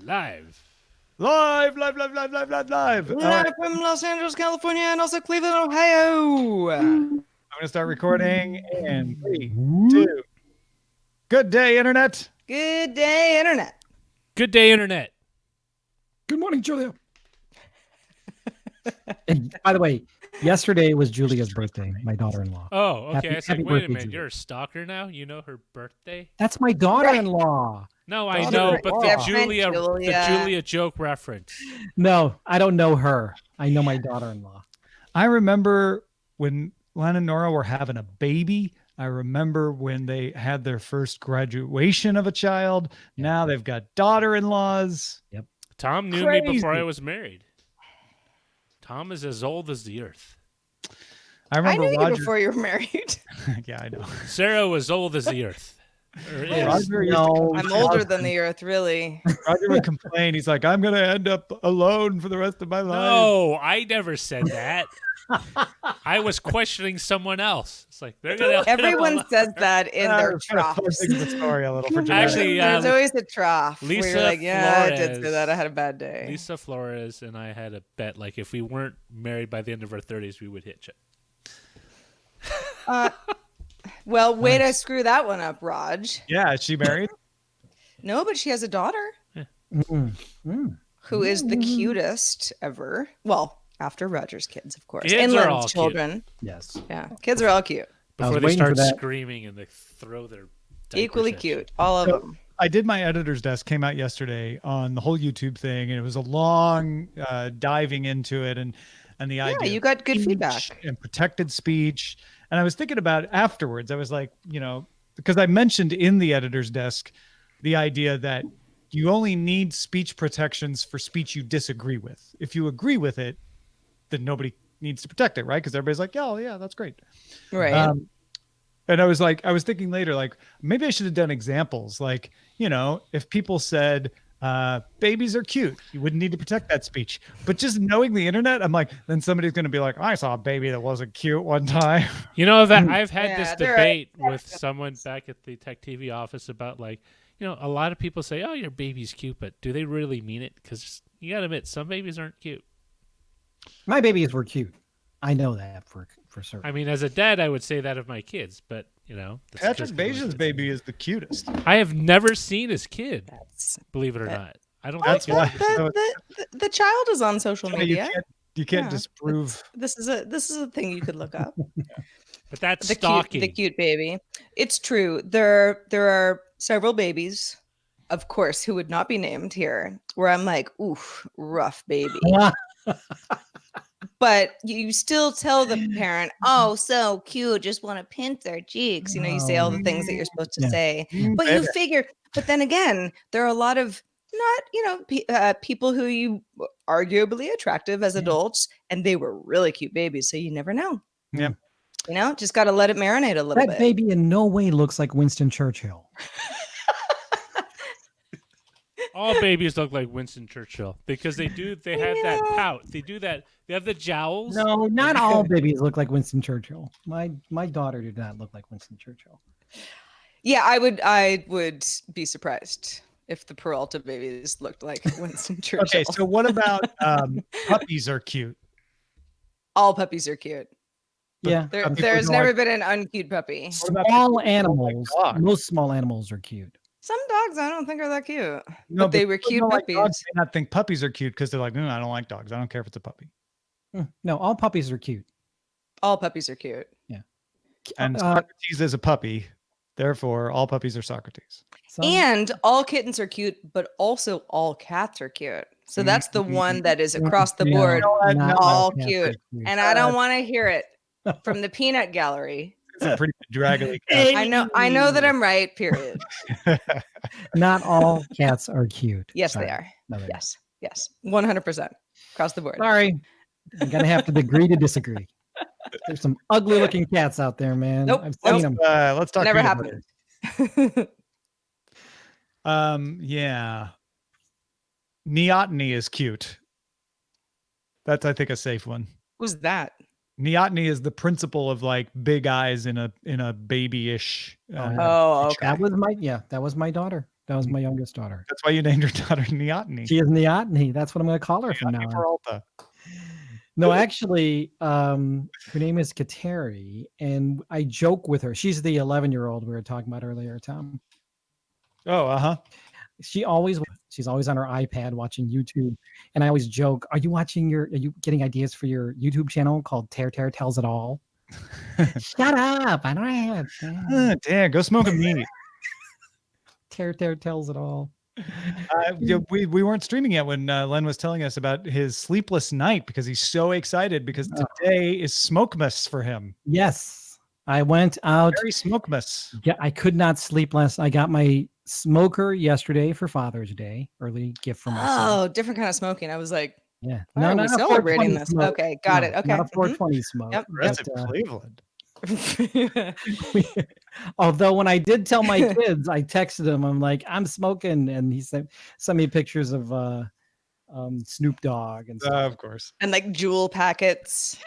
Live. Live from Los Angeles, California, and also Cleveland, Ohio. I'm going to start recording in 3, 2. Good day, Internet. Good day, Internet. Good day, Internet. Good morning, Julia. And by the way, yesterday was Julia's birthday, my daughter-in-law. Oh, okay. I was like, happy wait a birthday, minute. Julia. You're a stalker now? You know her birthday? That's my daughter-in-law. No, I know, but the Different Julia joke reference. No, I don't know her. I know my daughter-in-law. I remember when Len and Nora were having a baby. I remember when they had their first graduation of a child. Yeah. Now they've got daughter-in-laws. Yep. Tom knew me before I was married. Tom is as old as the earth. I remember knew Roger. you before you were married. Yeah, I know. Sarah was old as the earth. Or is. Roger used to No, I'm older than the earth, really. Roger would complain. He's like, I'm going to end up alone for the rest of my life. No, I never said that. I was questioning someone else. It's like they're gonna. Everyone says that in their We're trying to troughs. force the story a little for dramatic. Actually, There's always a trough Lisa where you're like, yeah, I did say Flores- that. I had a bad day. Lisa Flores and I had a bet. Like, if we weren't married by the end of our 30s, we would hitch it. Well, way to screw that one up, Raj. Yeah, is she married? No, but she has a daughter who is the cutest ever. Well, after Roger's kids, of course. Kids and are Len's all cute. children. Yes. Yeah, kids are all cute. I was Before they waiting for start that. screaming and they throw their diapers Equally at you. cute, all of So- them. I did my editor's desk, came out yesterday on the whole YouTube thing, and it was a long diving into it and the Yeah, idea you of got good speech feedback. and protected speech. And I was thinking about it afterwards. I was like, because I mentioned in the editor's desk the idea that you only need speech protections for speech you disagree with. If you agree with it, then nobody needs to protect it, right? Because everybody's like, oh, yeah, that's great. Right. And I was thinking later, like, maybe I should have done examples. Like, if people said, babies are cute, you wouldn't need to protect that speech. But just knowing the internet, I'm like, then somebody's going to be like, I saw a baby that wasn't cute one time. You know that I've had Yeah, this there are- debate with someone back at the Tech TV office about, like, a lot of people say, oh, your baby's cute, but do they really mean it? Because you got to admit, some babies aren't cute. My babies were cute. I know that for certain. I mean, as a dad, I would say that of my kids, but, that's Patrick just 'cause my Bajan's kids. baby is the cutest. I have never seen his kid, That's believe it or not. I don't That's think why- the child is on social media. You can't Yeah. disprove. This is a thing you could look up. but that's the stalking. cute baby. It's true. There are several babies, of course, who would not be named here, where I'm like, oof, rough baby. But you still tell the parent, oh, so cute, just want to pinch their cheeks. You say all the things that you're supposed to Yeah. say. But you figure, but then again, there are a lot of not, people who you arguably attractive as adults, and they were really cute babies. So you never know. Yeah. Just got to let it marinate a little That bit. baby in no way looks like Winston Churchill. All babies look like Winston Churchill because they have that pout. They do that. They have the jowls. No, not all babies look like Winston Churchill. My daughter did not look like Winston Churchill. Yeah, I would be surprised if the Peralta babies looked like Winston Churchill. Okay, so what about puppies are cute? All puppies are cute. Yeah. There's never been an uncute puppy. What about Small people who don't like animals. dogs? Most small animals are cute. Some dogs I don't think are that cute, No, but they were people cute who don't like puppies. dogs may not think puppies are cute because they're like, I don't like dogs. I don't care if it's a puppy. No, all puppies are cute. All puppies are cute. And Socrates is a puppy. Therefore, all puppies are Socrates. And all kittens are cute, but also all cats are cute. So that's the one that is across the board, Not all cats are cute. And I don't want to hear it from the peanut gallery. It's a pretty draggly cat. I know that I'm right, period. Not all cats are cute. Yes, Sorry. they are. No, they're not. Yes. 100% across the board. Sorry. I'm going to have to agree to disagree. There's some ugly looking cats out there, man. Nope. I've seen them. Let's talk. Never peanut happened. butter. Yeah. Neoteny is cute. That's, I think, a safe one. Who's that? Neoteny is the principle of like big eyes in a babyish. Oh, okay. That was my daughter. That was my youngest daughter. That's why you named your daughter Neoteny. She is Neoteny. That's what I'm going to call her from now on. Peralta. No, actually, her name is Kateri, and I joke with her. She's the 11-year-old we were talking about earlier, Tom. Oh, She's always on her iPad watching YouTube, and I always joke, are you getting ideas for your YouTube channel called Tear Tells It All? Shut up. I don't have damn, go smoke a meat. Tear Tells It All. We weren't streaming yet when Len was telling us about his sleepless night because he's so excited because today is Smokemas for him. Yes. I went out. Very Smokemas. Yeah, I could not sleep last. I got my smoker yesterday for Father's Day. Early gift from my son. Oh, different kind of smoking. I was like, Yeah. why are we not a celebrating 420 this? smoke. Okay, got No, it. Okay. Not a 420 smoke. Yep. Aggressive Cleveland. Although when I did tell my kids, I texted them. I'm like, I'm smoking, and he sent me pictures of Snoop Dogg and stuff. Of course. And like jewel packets.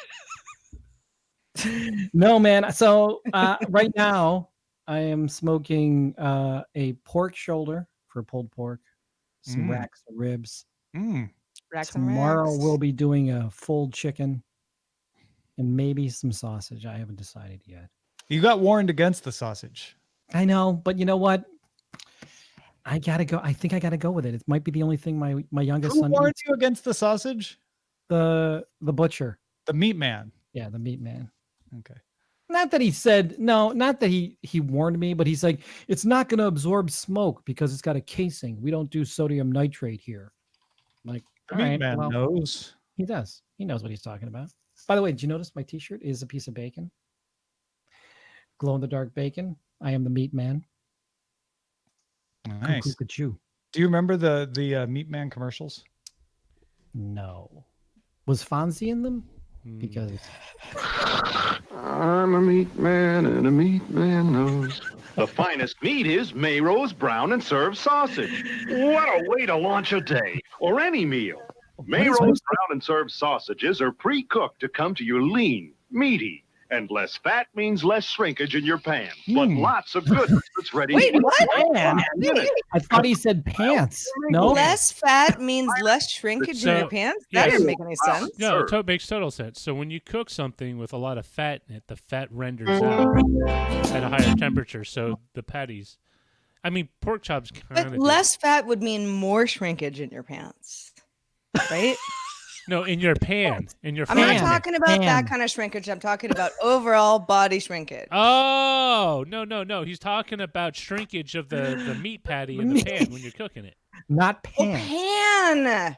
No, man. So right now I am smoking a pork shoulder for pulled pork, some racks of ribs. Racks and Tomorrow racks. we'll be doing a full chicken and maybe some sausage. I haven't decided yet. You got warned against the sausage. I know, but you know what? I gotta go. I think I gotta go with it. It might be the only thing my youngest Who son warned eats. you against the sausage? The butcher. The meat man. Yeah, the meat man. Okay. Not that he said no, not that he warned me, but he's like, it's not going to absorb smoke because it's got a casing. We don't do sodium nitrate here. I'm like, The all meat right, man well, knows. he does. He knows what he's talking about. By the way, did you notice my T-shirt is a piece of bacon? Glow in the dark bacon. I am the meat man. Nice. Cuckoo. Do you remember the meat man commercials? No. Was Fonzie in them? Because I'm a meat man and a meat man knows. The finest meat is Mayro's Brown and Served sausage. What a way to launch a day or any meal. Mayro's Brown and Served sausages are pre-cooked to come to you lean, meaty, and less fat means less shrinkage in your pan, but lots of goodness that's ready Wait, to what? Man, I thought he said pants. No, Less fat means less shrinkage in your pants? That yes. doesn't make any sense. No, it makes total sense. So when you cook something with a lot of fat in it, the fat renders out at a higher temperature. So the patties, I mean, pork chops kind But of less fat would mean more shrinkage in your pants, right? No, in your pan. In your I'm pan. not talking about that kind of shrinkage. I'm talking about overall body shrinkage. Oh, no. He's talking about shrinkage of the meat patty in the pan when you're cooking it. not Oh, pants. pan.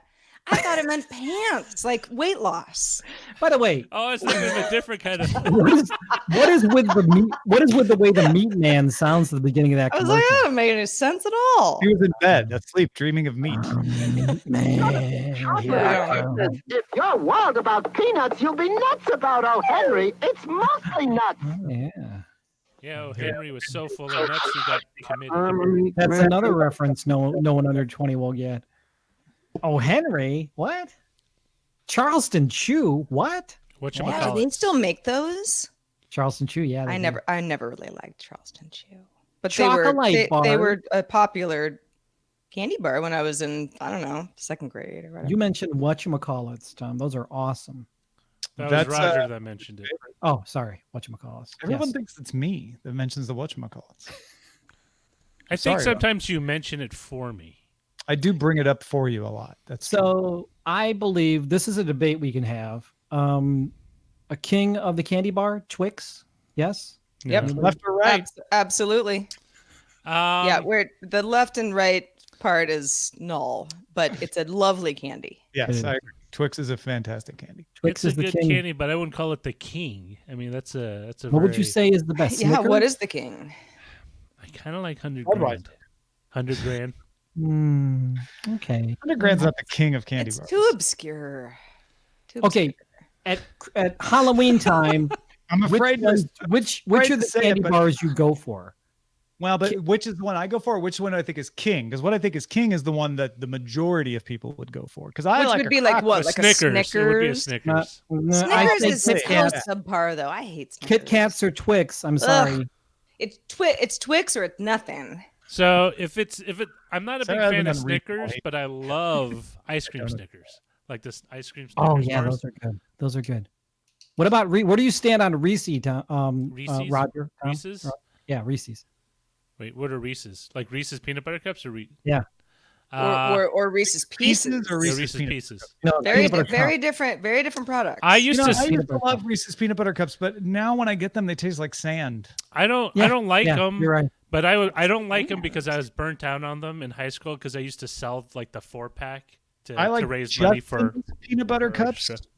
I thought it meant pants, like weight loss. By the way, Oh, it's like a different kind of. what is with the meat? What is with the way the meat man sounds at the beginning of that I was commercial? like, that doesn't make any sense at all. He was in bed, asleep, dreaming of meat. Man, If you're wild about peanuts, you'll be nuts about O. Henry. It's mostly nuts. yeah. Yeah, oh, Henry was so full of nuts he got committed. I'm a meat That's man. another reference no one under 20 will get. Oh, Henry, what? Charleston Chew, what? Yeah, do Whatchamacallit? they still make those? Charleston Chew, yeah. they I do. never really liked Charleston Chew, but Chocolate they bar. were a popular candy bar when I was in, I don't know, second grade or whatever. You mentioned whatchamacallits, Tom. Those are awesome. That was That's, Roger that mentioned it. Oh, sorry, whatchamacallits. Everyone Yes. thinks it's me that mentions the whatchamacallits. I think Sorry, sometimes you mention it for me. I do bring it up for you a lot. That's true. So I believe this is a debate we can have. A king of the candy bar, Twix. Yes. Yep. Left or right? Absolutely. Yeah, where the left and right part is null, but it's a lovely candy. Yes, I agree. Twix is a fantastic candy. Twix it's is a the good king. candy, but I wouldn't call it the king. I mean, that's a. What would you say is the best? Yeah, Snickers? what is the king? I kind of like 100 Budweiser. grand. 100 grand. Okay. 100 grand's not the king of candy It's bars. too obscure. Okay. At Halloween time, I'm afraid which afraid are to the say it, candy but- bars you go for? Well, but which is the one I go for? Or which one I think is king? Because what I think is king is the one that the majority of people would go for. Because I Which like would a be like cracker. what? Like Snickers. a It would be a Snickers? Snickers. I Snickers think is Kit so Kat. subpar, though. I hate Snickers. Kit Kats or Twix. I'm sorry. It's Twix or it's nothing. So I'm not a So big rather fan of than Snickers, replay. but I love ice cream Donut. Snickers, like this ice cream Snickers Oh yeah, bars. those are good. Those are good. What about where do you stand on Reese's, Reese's? Roger? Tom? Reese's? Yeah, Reese's. Wait, what are Reese's? Like Reese's peanut butter cups or Yeah. Or Reese's Pieces. or yeah, Reese's Reese's peanut Pieces. No, Very, peanut butter very cup. different, very different products. I used I to. used Peanut to butter love cup. Reese's peanut butter cups, but now when I get them, they taste like sand. I don't Yeah, like yeah, them. You're right. But I don't like them because I was burnt out on them in high school because I used to sell like the 4-pack I like to raise money for Justin's peanut butter for cups. extra.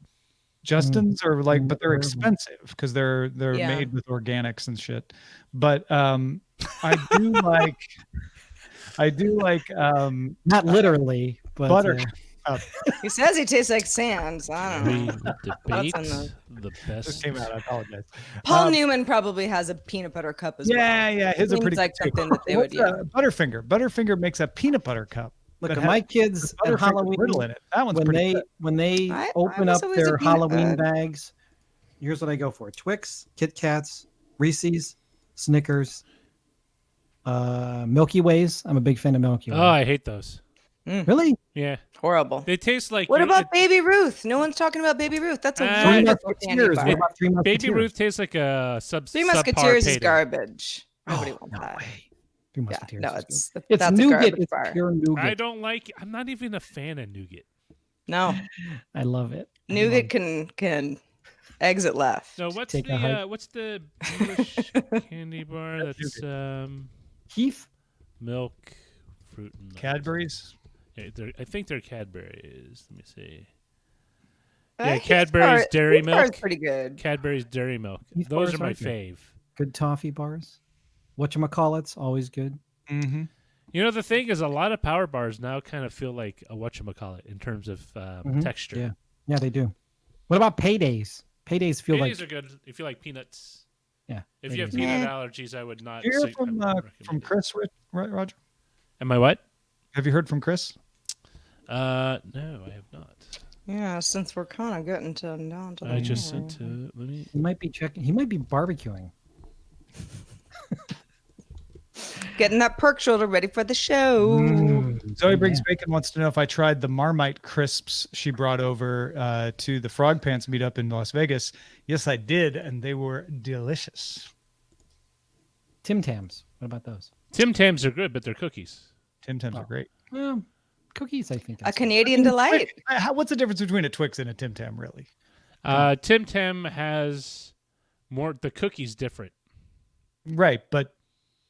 Justin's are like, but they're Mm. expensive because they're Yeah. made with organics and shit. But I do like Not literally, but butter. He says he tastes like sand. So I don't We know. debate What's the Just best. came out. I apologize. Paul Um, Newman probably has a peanut butter cup as well. Yeah, his are Seems pretty like good, too. something that they would. What's, Yeah. Butterfinger. Butterfinger makes a peanut butter cup. look that at has my kids at Butterfinger Halloween brittle in it. That one's when pretty they good. when they I open was up always a their peanut Halloween bud. bags. Here's what I go for: Twix, Kit Kats, Reese's, Snickers, Milky Ways. I'm a big fan of Milky Way. Oh, I hate those. Really? Yeah, Horrible. they taste like. What you're- about Baby Ruth? No one's talking about Baby Ruth. That's a Three wonderful candy Musketeers. bar. What about Three Musketeers? Baby Ruth tastes like a Three Musketeers is garbage. Nobody Oh, wants no that. way. Three Yeah, Musketeers. no, is good. it's It's that's a nougat. garbage It's bar. pure nougat. I don't like. I'm not even a fan of nougat. No, I love it. I nougat love can exit left. No, what's Take a hike. what's the English candy bar? That's Heath. milk, fruit, and nuts. Cadbury's. Yeah, I think they're Cadbury's. Let me see. Uh, Yeah, Heath Cadbury's bar- Dairy Heath bar is Milk. pretty good. Cadbury's Dairy Milk. These Those bars are my are good. fave. Good toffee bars. Whatchamacallits, always good. Mm-hmm. You know, the thing is, a lot of power bars now kind of feel like a whatchamacallit in terms of texture. Yeah. Yeah, they do. What about paydays? Paydays feel Paydays like are good if you like peanuts. yeah. If you have Paydays are peanut Yeah. allergies, I would not. Did you hear I wouldn't from recommend it. Chris, Roger? Am I what? Have you heard from Chris? No, I have not. Yeah, since we're kind of getting to down to the I just end. sent to. Let me. He might be checking. He might be barbecuing. Getting that perk shoulder ready for the show. Zoe Briggs Bacon wants to know if I tried the Marmite crisps she brought over to the Frog Pants meetup in Las Vegas. Yes, I did, and they were delicious. Tim Tams. What about those? Tim Tams are good, but they're cookies. Tim Tams are great. Well, cookies, I think. A Canadian delight. What's the difference between a Twix and a Tim Tam, really? Tim Tam has more. The cookie's different. Right, but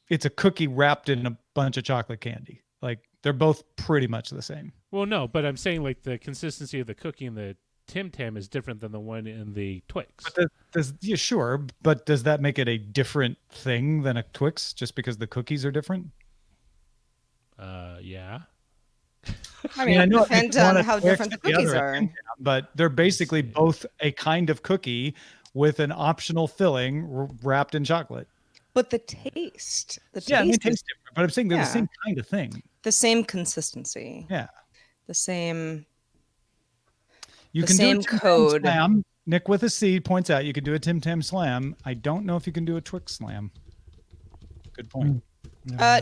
it's a cookie wrapped in a bunch of chocolate candy. Like, they're both pretty much the same. Well, no, but I'm saying like the consistency of the cookie in the Tim Tam is different than the one in the Twix. But yeah, sure, but does that make it a different thing than a Twix just because the cookies are different? Yeah. I mean, it know if depends one on is how Twix different the and cookies other are. is Tim Tam, but they're basically both a kind of cookie with an optional filling wrapped in chocolate. But the taste, Yeah, they is taste different, but I'm saying they're Yeah. the same kind of thing. the same consistency. Yeah. The same. You The can same do a Tim Tam code. Slam. Nick with a C points out you can do a Tim Tam Slam. I don't know if you can do a Twix Slam. Good point.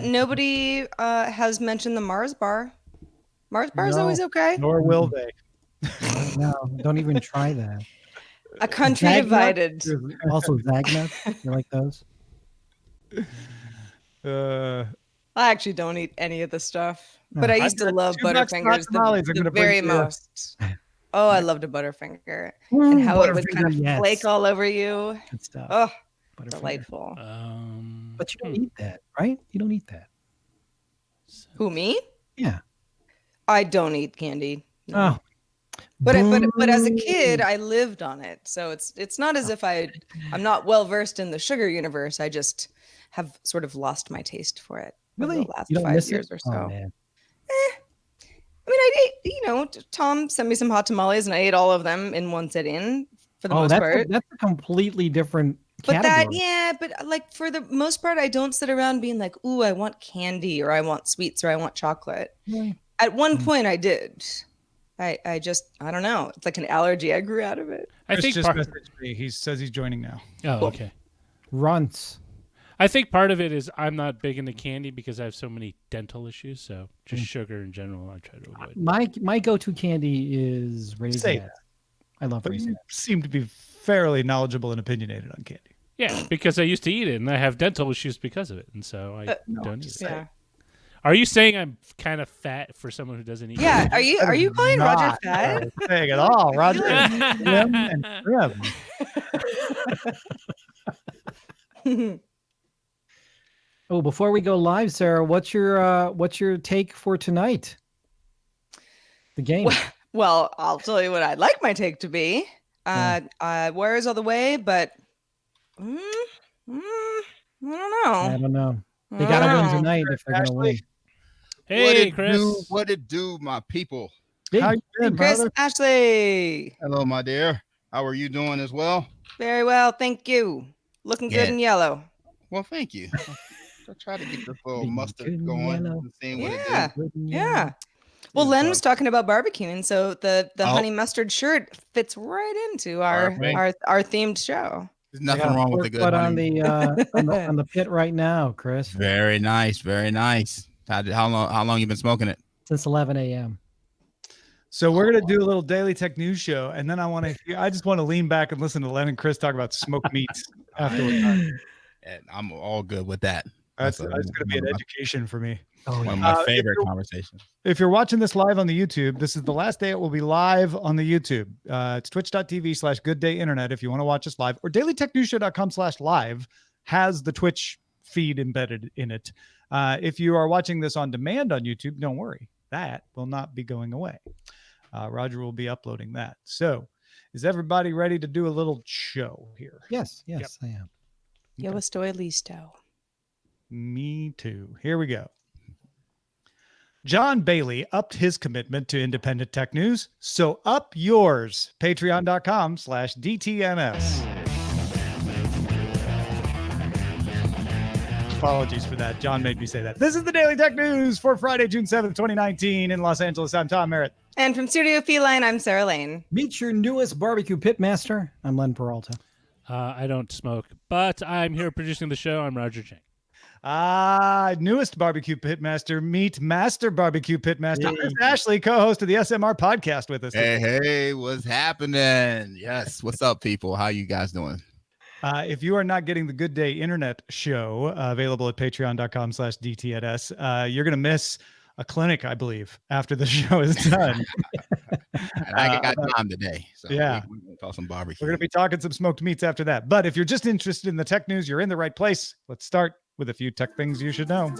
Nobody has mentioned the Mars bar. Mars bar is No. always okay. Nor will they. No, don't even try that. A country Zagnut? divided. There's also Zagnut. You like those? I actually don't eat any of the stuff, but I No. used to I've got love 2 bucks Butterfingers hot tamales I'm the gonna bring very to you. most. Oh, I loved a Butterfinger and how it would kind of Butterfinger, yes. flake all over you. Good stuff. Oh, Butterfinger. delightful. But you don't eat that, right? You don't eat that. Who, me? Yeah. I don't eat candy. No. Oh. But as a Boo. kid, I lived on it, so it's not as if I'm not well versed in the sugar universe. I just have sort of lost my taste for it over Really? the last You don't 5 miss years it? or so. Oh, man. I mean, I ate, Tom sent me some hot tamales, and I ate all of them in one sitting for the Oh, most that's part. that's a completely different But category. but like for the most part, I don't sit around being like, "Ooh, I want candy," or "I want sweets," or "I want chocolate." Really? At one point, I did. I don't know. It's like an allergy. I grew out of it. I Chris think. just messaged me. He says he's joining now. Oh, okay. Runts. I think part of it is I'm not big into candy because I have so many dental issues. So just sugar in general, I try to avoid. My go-to candy is Say Raisinets. that. I love But you Raisinets. seem to be fairly knowledgeable and opinionated on candy. Yeah, because I used to eat it and I have dental issues because of it, and so I don't eat it. Yeah. Are you saying I'm kind of fat for someone who doesn't eat? Yeah. Are you calling Roger Not fat? saying at all. Roger is slim and trim. Oh, before we go live, Sarah, what's your take for tonight? The game. Well, I'll tell you what I'd like my take to be. Warriors all the way, but I don't I know. don't know. They got to win tonight if they're going to win. Hey, Chris. What it do, my people? How you been, Chris, brother? Ashley. Hello, my dear. How are you doing as well? Very well, thank you. Looking good Yeah. in yellow. Well, thank you. I try to get this little Looking mustard good in going yellow. and seeing what Yeah. it Yeah. Well, Len was talking about barbecuing, so the Oh. honey mustard shirt fits right into our Perfect. our themed show. There's nothing wrong with the good Put on honey. the on the pit right now, Chris. Very nice, very nice. How long you been smoking it? Since 11 a.m. So we're gonna do a little daily tech news show, and then I just want to lean back and listen to Len and Chris talk about smoked meats after we're done. And I'm all good with that. That's That's gonna be an education for me. Oh, One yeah. of my if favorite you're- conversations. If you're watching this live on the YouTube, this is the last day it will be live on the YouTube. It's twitch.tv/gooddayinternet if you want to watch us live, or dailytechnewsshow.com/live has the Twitch feed embedded in it. If you are watching this on demand on YouTube, don't worry. That will not be going away. Roger will be uploading that. So is everybody ready to do a little show here? Yes, I am. Yo estoy listo. Me too. Here we go. John Bailey upped his commitment to independent tech news, so up yours. Patreon.com/DTNS. Apologies for that. John made me say that. This is the Daily Tech News for Friday, June 7th, 2019 in Los Angeles. I'm Tom Merritt. And from Studio Feline, I'm Sarah Lane. Meet your newest barbecue pitmaster. I'm Len Peralta. I don't smoke, but I'm here producing the show. I'm Roger Chang. Newest barbecue pitmaster, meet master barbecue pitmaster, Chris Ashley, co-host of the SMR podcast with us. Hey, what's happening? Yes, what's up, people? How you guys doing? If you are not getting the Good Day Internet show available at patreon.com/DTNS, you're going to miss a clinic, I believe, after the show is done. And I got time today. So yeah. we're going to talk some barbecue. We're going to be talking some smoked meats after that. But if you're just interested in the tech news, you're in the right place. Let's start with a few tech things you should know.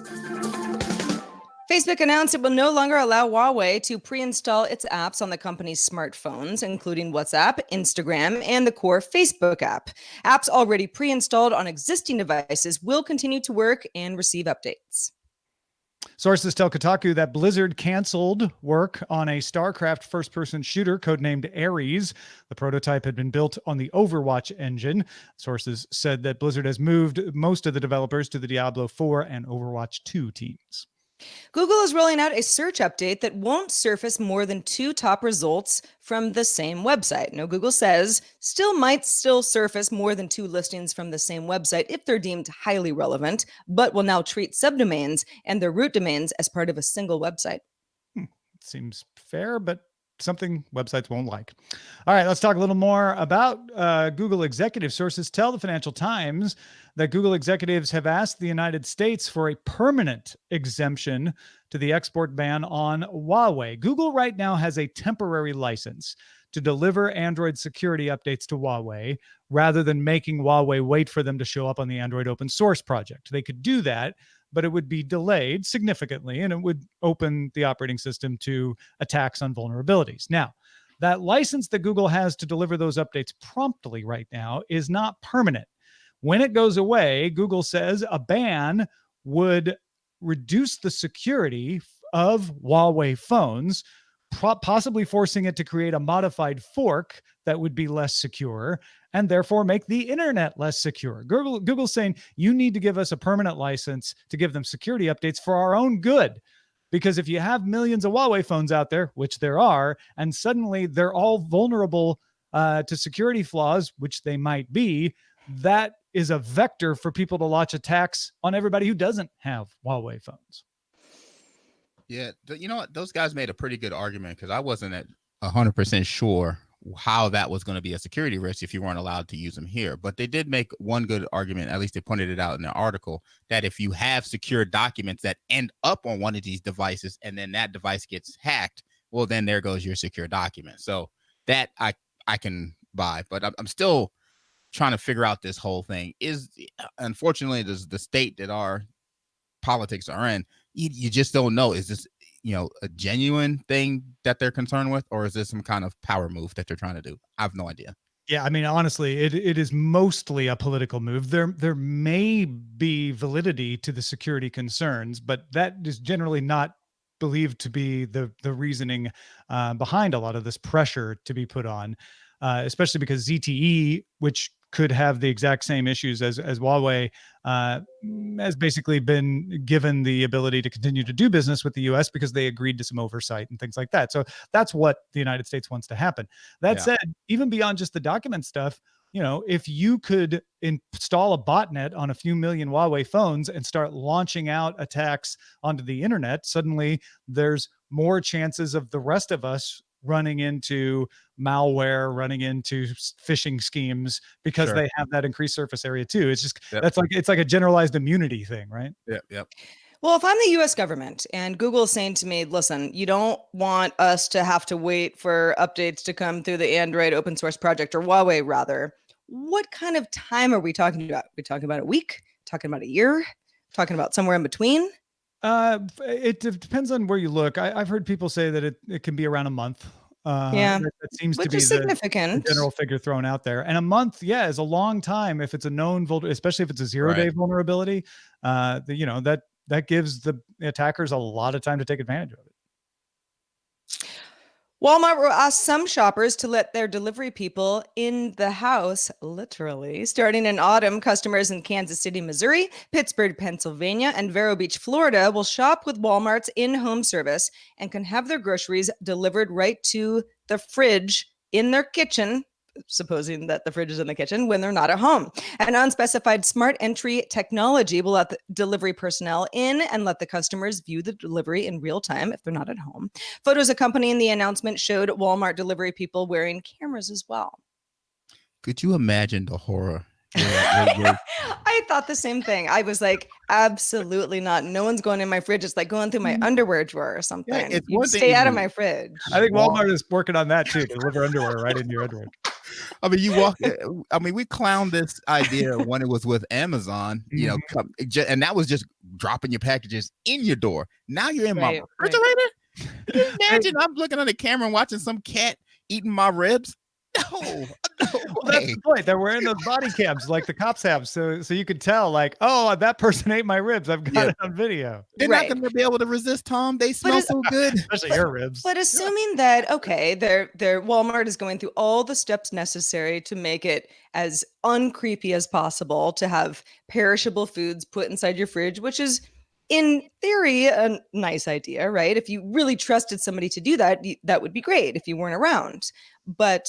Facebook announced it will no longer allow Huawei to pre-install its apps on the company's smartphones, including WhatsApp, Instagram, and the core Facebook app. Apps already pre-installed on existing devices will continue to work and receive updates. Sources tell Kotaku that Blizzard canceled work on a StarCraft first-person shooter codenamed Ares. The prototype had been built on the Overwatch engine. Sources said that Blizzard has moved most of the developers to the Diablo 4 and Overwatch 2 teams. Google is rolling out a search update that won't surface more than 2 top results from the same website. Now, Google says might surface more than 2 listings from the same website if they're deemed highly relevant, but will now treat subdomains and their root domains as part of a single website. Seems fair, but something websites won't like. All right, let's talk a little more about Google executive. Sources tell the Financial Times that Google executives have asked the United States for a permanent exemption to the export ban on Huawei. Google right now has a temporary license to deliver Android security updates to Huawei rather than making Huawei wait for them to show up on the Android open source project. They could do that, but it would be delayed significantly, and it would open the operating system to attacks on vulnerabilities. Now, that license that Google has to deliver those updates promptly right now is not permanent. When it goes away, Google says a ban would reduce the security of Huawei phones, possibly forcing it to create a modified fork that would be less secure and therefore make the internet less secure. Google's saying you need to give us a permanent license to give them security updates for our own good. Because if you have millions of Huawei phones out there, which there are, and suddenly they're all vulnerable to security flaws, which they might be, that is a vector for people to launch attacks on everybody who doesn't have Huawei phones. Yeah, you know what? Those guys made a pretty good argument because I wasn't at 100% sure how that was going to be a security risk if you weren't allowed to use them here. But they did make one good argument, at least they pointed it out in the article, that if you have secure documents that end up on one of these devices and then that device gets hacked, well, then there goes your secure document. So that I can buy, but I'm still trying to figure out this whole thing. Is unfortunately the state that our politics are in, you just don't know. Is this, a genuine thing that they're concerned with, or is this some kind of power move that they're trying to do? I have no idea. Yeah, I mean, honestly, it is mostly a political move. There may be validity to the security concerns, but that is generally not believed to be the reasoning behind a lot of this pressure to be put on, especially because ZTE, which could have the exact same issues as Huawei, has basically been given the ability to continue to do business with the US because they agreed to some oversight and things like that. So that's what the United States wants to happen. That said, even beyond just the document stuff, if you could install a botnet on a few million Huawei phones and start launching out attacks onto the internet, suddenly there's more chances of the rest of us running into malware, running into phishing schemes because they have that increased surface area too. It's just, it's like a generalized immunity thing, right? Yep. Well, if I'm the US government and Google is saying to me, listen, you don't want us to have to wait for updates to come through the Android open source project, or Huawei rather, what kind of time are we talking about? Are we talking about a week? Talking about a year? Talking about somewhere in between? It depends on where you look. I've heard people say that it can be around a month. That seems to be significant. the general figure thrown out there. And a month, is a long time if it's a known especially if it's a 0-day vulnerability. That gives the attackers a lot of time to take advantage of it. Walmart will ask some shoppers to let their delivery people in the house, literally. Starting in autumn, customers in Kansas City, Missouri, Pittsburgh, Pennsylvania, and Vero Beach, Florida will shop with Walmart's in-home service and can have their groceries delivered right to the fridge in their kitchen, supposing that the fridge is in the kitchen, when they're not at home. An unspecified smart entry technology will let the delivery personnel in and let the customers view the delivery in real time if they're not at home. Photos accompanying the announcement showed Walmart delivery people wearing cameras as well. Could you imagine the horror? I thought the same thing. I was like, absolutely not. No one's going in my fridge. It's like going through my underwear drawer or something. Stay out of my fridge. I think Walmart is working on that too, to deliver underwear right into your underwear. I mean, we clowned this idea when it was with Amazon, and that was just dropping your packages in your door. Now you're in my refrigerator. Can you imagine? I'm looking on the camera and watching some cat eating my ribs. No. Well, that's the point. They're wearing those body cams like the cops have, so you could tell, like, oh, that person ate my ribs. I've got it on video. They're not going to be able to resist, Tom. They smell so good, especially your ribs. But assuming that their Walmart is going through all the steps necessary to make it as uncreepy as possible to have perishable foods put inside your fridge, which is in theory a nice idea, right? If you really trusted somebody to do that, that would be great if you weren't around. But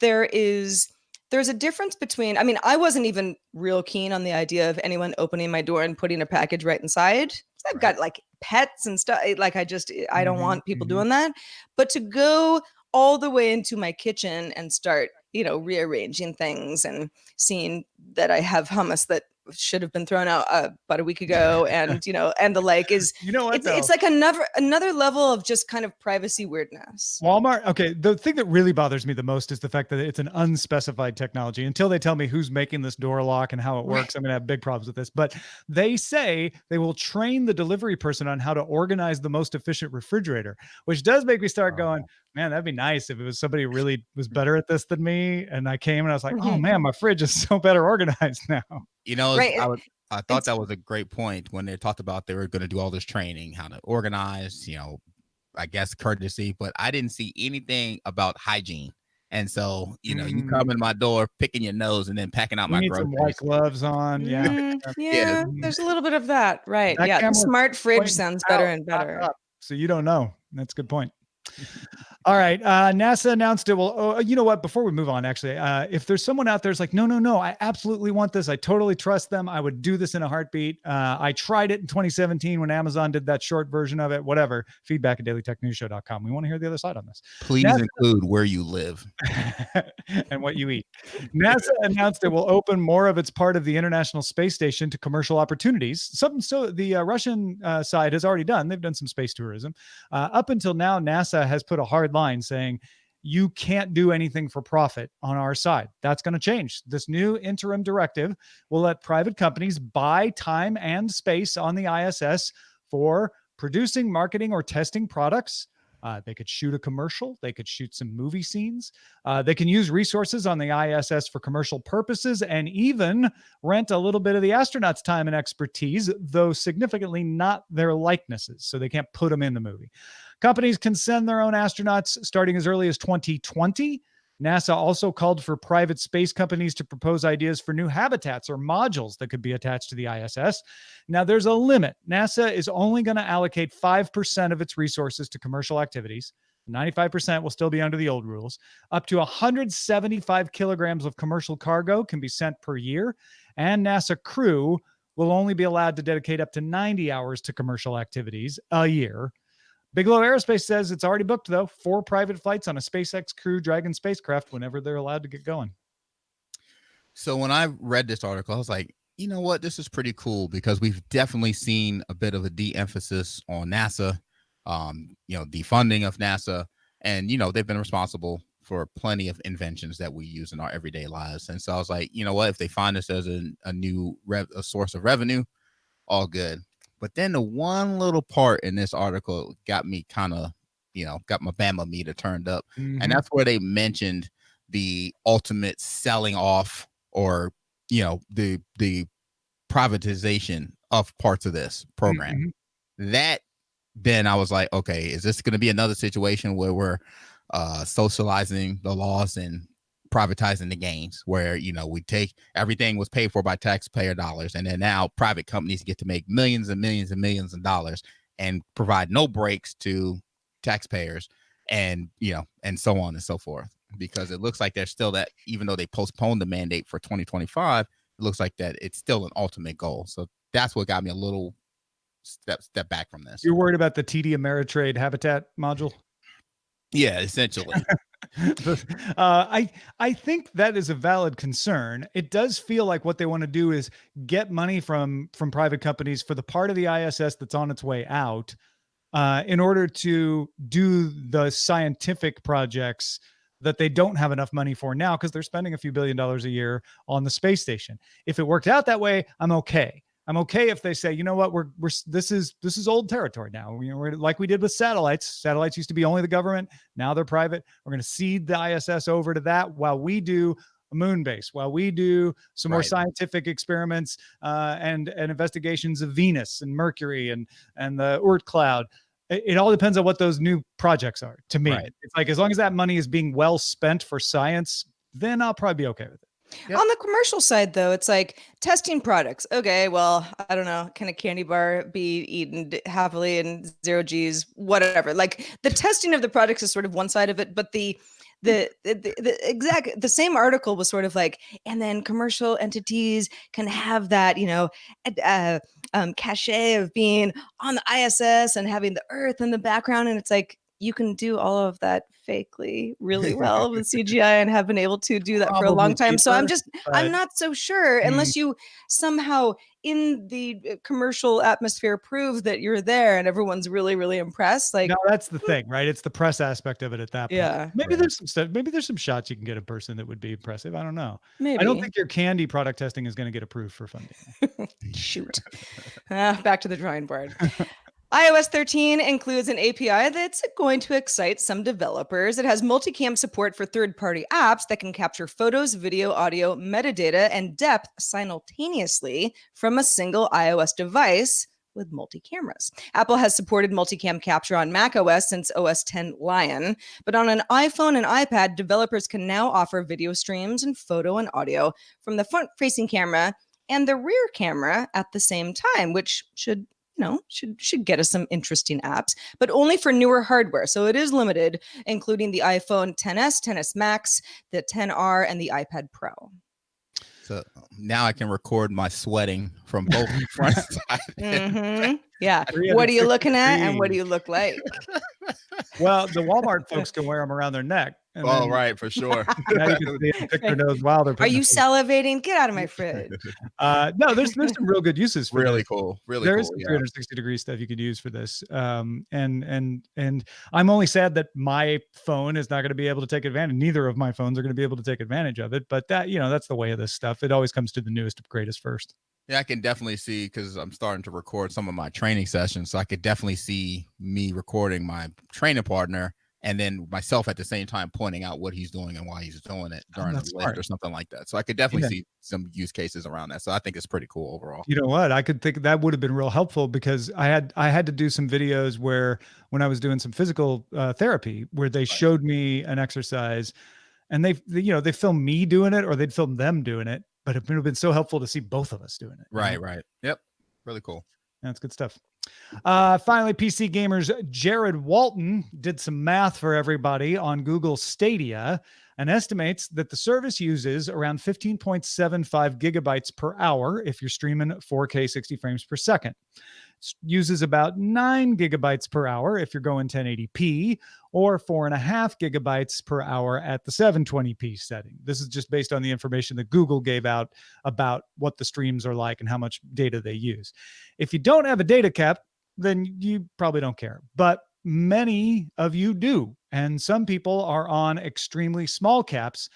there's a difference between, I mean, I wasn't even real keen on the idea of anyone opening my door and putting a package right inside. I've got like pets and stuff. Like I don't want people doing that. But to go all the way into my kitchen and start, rearranging things and seeing that I have hummus that should have been thrown out about a week ago, and and the like is it's like another level of just kind of privacy weirdness. Walmart. Okay, the thing that really bothers me the most is the fact that it's an unspecified technology. Until they tell me who's making this door lock and how it works, I'm gonna have big problems with this. But they say they will train the delivery person on how to organize the most efficient refrigerator, which does make me start going, man, that'd be nice if it was somebody who really was better at this than me. And I came and I was like, oh man, my fridge is so better organized now. I thought that was a great point when they talked about they were going to do all this training, how to organize, I guess courtesy, but I didn't see anything about hygiene. And so, you come in my door, picking your nose and then packing out my groceries. Some white gloves on. Yeah, there's a little bit of that. Right. The smart fridge sounds better and better. So you don't know. That's a good point. All right. NASA announced it will. Oh, you know what? Before we move on, actually, if there's someone out there's like, no, I absolutely want this. I totally trust them. I would do this in a heartbeat. I tried it in 2017 when Amazon did that short version of it. Whatever. Feedback at dailytechnewsshow.com. We want to hear the other side on this. Please include where you live and what you eat. NASA announced it will open more of its part of the International Space Station to commercial opportunities. Something so the Russian side has already done. They've done some space tourism. Up until now, NASA has put a hard line saying you can't do anything for profit on our side. That's going to change. This new interim directive will let private companies buy time and space on the ISS for producing, marketing, or testing products. They could shoot a commercial. They could shoot some movie scenes. They can use resources on the ISS for commercial purposes and even rent a little bit of the astronauts' time and expertise, though significantly not their likenesses. So they can't put them in the movie. Companies can send their own astronauts starting as early as 2020. NASA also called for private space companies to propose ideas for new habitats or modules that could be attached to the ISS. Now, there's a limit. NASA is only going to allocate 5% of its resources to commercial activities. 95% will still be under the old rules. Up to 175 kilograms of commercial cargo can be sent per year, and NASA crew will only be allowed to dedicate up to 90 hours to commercial activities a year. Bigelow Aerospace says it's already booked, though, 4 private flights on a SpaceX Crew Dragon spacecraft whenever they're allowed to get going. So when I read this article, I was like, you know what? This is pretty cool because we've definitely seen a bit of a de-emphasis on NASA, defunding of NASA. And, they've been responsible for plenty of inventions that we use in our everyday lives. And so I was like, you know what? If they find this as a new source of revenue, all good. But then the one little part in this article got me kind of, got my Bama meter turned up. Mm-hmm. And that's where they mentioned the ultimate selling off or, the privatization of parts of this program. Mm-hmm. That then I was like, okay, is this going to be another situation where we're socializing the laws and privatizing the gains where, we take everything was paid for by taxpayer dollars. And then now private companies get to make millions and millions and millions of dollars and provide no breaks to taxpayers and, and so on and so forth, because it looks like there's still that, even though they postponed the mandate for 2025, it looks like that it's still an ultimate goal. So that's what got me a little step back from this. You're worried about the TD Ameritrade habitat module? Yeah, essentially. I think that is a valid concern. It does feel like what they want to do is get money from private companies for the part of the ISS that's on its way out, in order to do the scientific projects that they don't have enough money for now because they're spending a few $1 billion a year on the space station. If it worked out that way, I'm okay. I'm okay if they say, you know what, this is old territory now. We're like we did with satellites. Satellites used to be only the government. Now they're private. We're going to cede the ISS over to that while we do a moon base, while we do some more scientific experiments and investigations of Venus and Mercury and the Oort cloud. It all depends on what those new projects are. To me, It's like as long as that money is being well spent for science, then I'll probably be okay with it. Yep. On the commercial side, though, it's like testing products. Okay, well, I don't know. Can a candy bar be eaten happily in 0 G's, whatever? Like the testing of the products is sort of one side of it, but the same article was sort of like, and then commercial entities can have that, cachet of being on the ISS and having the Earth in the background, and it's like, you can do all of that fakely really well with CGI and have been able to do that for a long time. So I'm not so sure unless you somehow in the commercial atmosphere prove that you're there and everyone's really, really impressed. Like, no, that's the thing, right? It's the press aspect of it at that point. Yeah. Maybe there's some shots you can get in person that would be impressive. I don't know. Maybe. I don't think your candy product testing is going to get approved for funding. Shoot. Back to the drawing board. iOS 13 includes an API that's going to excite some developers. It has multicam support for third-party apps that can capture photos, video, audio, metadata, and depth simultaneously from a single iOS device with multi-cameras. Apple has supported multicam capture on macOS since OS X Lion, but on an iPhone and iPad, developers can now offer video streams and photo and audio from the front-facing camera and the rear camera at the same time, which should should get us some interesting apps, but only for newer hardware. So it is limited, including the iPhone XS, XS Max, the XR, and the iPad Pro. So now I can record my sweating from both front and side. Mm-hmm. Yeah. What are you looking at, and what do you look like? Well, the Walmart folks can wear them around their neck. Oh, right, for sure. Now you can see them pick their nose while they're. Are you salivating? Get out of my fridge. No, there's some real good uses for really this. cool. Really There cool. is some 360-degree stuff you could use for this. And I'm only sad that my phone is not going to be able to take advantage. Neither of my phones are going to be able to take advantage of it. But that, that's the way of this stuff. It always comes to the newest, greatest first. Yeah, I can definitely see, because I'm starting to record some of my training sessions. So I could definitely see me recording my training partner and then myself at the same time pointing out what he's doing and why he's doing it during the lift or something like that. So I could definitely see some use cases around that. So I think it's pretty cool overall. You know what? I could think that would have been real helpful, because I had to do some videos where, when I was doing some physical therapy, where they showed me an exercise, and they filmed me doing it, or they'd film them doing it. But it would have been so helpful to see both of us doing it. Right. Yep. Really cool. That's good stuff. Finally, PC gamers Jared Walton did some math for everybody on Google Stadia and estimates that the service uses around 15.75 gigabytes per hour if you're streaming 4K 60 frames per second. It uses about 9 gigabytes per hour if you're going 1080p, or 4.5 gigabytes per hour at the 720p setting. This is just based on the information that Google gave out about what the streams are like and how much data they use. If you don't have a data cap, then you probably don't care. But many of you do. And some people are on extremely small caps.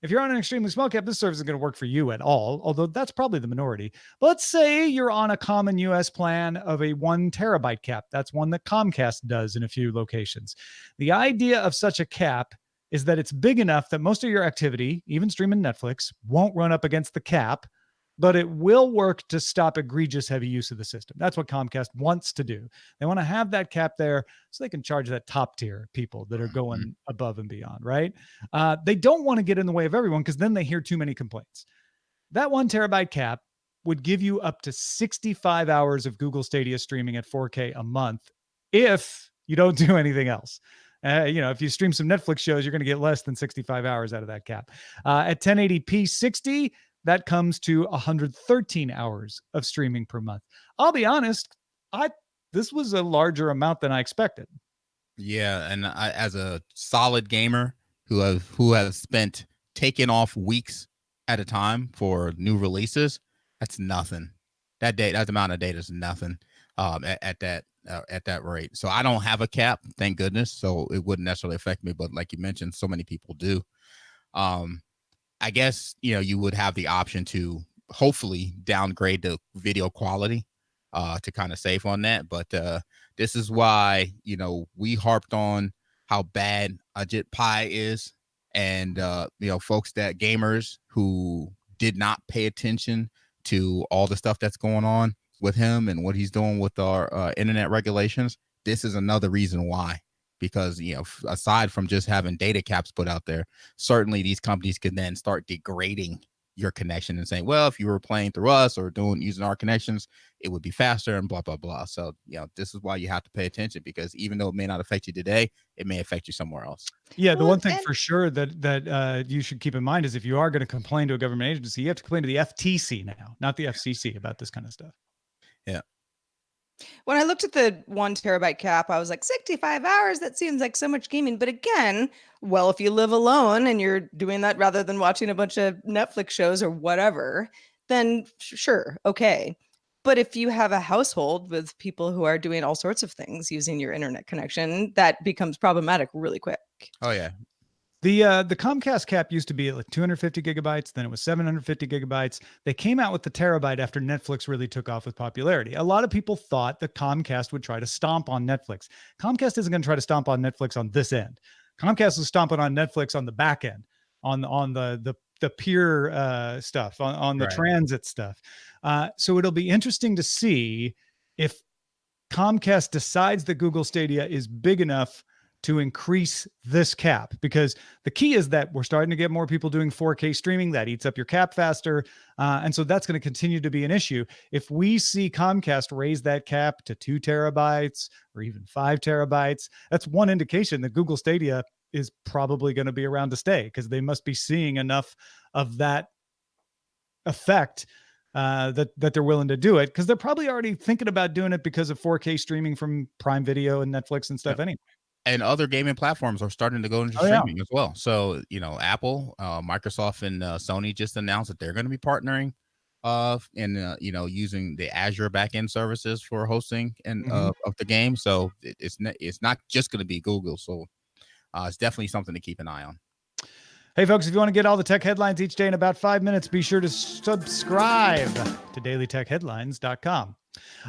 If you're on an extremely small cap, this service isn't going to work for you at all, although that's probably the minority. But let's say you're on a common US plan of a 1 terabyte cap. That's one that Comcast does in a few locations. The idea of such a cap is that it's big enough that most of your activity, even streaming Netflix, won't run up against the cap, but it will work to stop egregious heavy use of the system. That's what Comcast wants to do. They want to have that cap there so they can charge that top tier people that are going above and beyond, right? They don't want to get in the way of everyone, because then they hear too many complaints. That 1 terabyte cap would give you up to 65 hours of Google Stadia streaming at 4K a month if you don't do anything else. If you stream some Netflix shows, you're going to get less than 65 hours out of that cap. At 1080p 60, that comes to 113 hours of streaming per month. I'll be honest, this was a larger amount than I expected. Yeah, and I, as a solid gamer who has spent taking off weeks at a time for new releases, that's nothing. That amount of data is nothing at that rate. So I don't have a cap, thank goodness. So it wouldn't necessarily affect me. But like you mentioned, so many people do. I guess, you would have the option to hopefully downgrade the video quality to kind of save on that. But this is why, we harped on how bad Ajit Pai is. And, folks, that gamers who did not pay attention to all the stuff that's going on with him and what he's doing with our internet regulations. This is another reason why. Because, aside from just having data caps put out there, certainly these companies can then start degrading your connection and saying, well, if you were playing through us or using our connections, it would be faster and blah, blah, blah. So, this is why you have to pay attention, because even though it may not affect you today, it may affect you somewhere else. Yeah, the one thing for sure that you should keep in mind is if you are going to complain to a government agency, you have to complain to the FTC now, not the FCC, about this kind of stuff. Yeah. When I looked at the 1 terabyte cap, I was like, 65 hours, that seems like so much gaming. But again, well, if you live alone and you're doing that rather than watching a bunch of Netflix shows or whatever, then sure, okay. But if you have a household with people who are doing all sorts of things using your internet connection, that becomes problematic really quick. Oh, yeah. The Comcast cap used to be at like 250 gigabytes. Then it was 750 gigabytes. They came out with the terabyte after Netflix really took off with popularity. A lot of people thought that Comcast would try to stomp on Netflix. Comcast isn't going to try to stomp on Netflix on this end. Comcast is stomping on Netflix on the back end, on the peer stuff, on the transit stuff. So it'll be interesting to see if Comcast decides that Google Stadia is big enough to increase this cap, because the key is that we're starting to get more people doing 4K streaming that eats up your cap faster. And so that's going to continue to be an issue. If we see Comcast raise that cap to 2 terabytes or even 5 terabytes, that's one indication that Google Stadia is probably going to be around to stay, because they must be seeing enough of that effect that they're willing to do it, because they're probably already thinking about doing it because of 4K streaming from Prime Video and Netflix and stuff anyway. And other gaming platforms are starting to go into streaming as well. So, Apple, Microsoft, and Sony just announced that they're going to be partnering using the Azure backend services for hosting and of the game. So it's not just going to be Google. So it's definitely something to keep an eye on. Hey, folks, if you want to get all the tech headlines each day in about 5 minutes, be sure to subscribe to dailytechheadlines.com.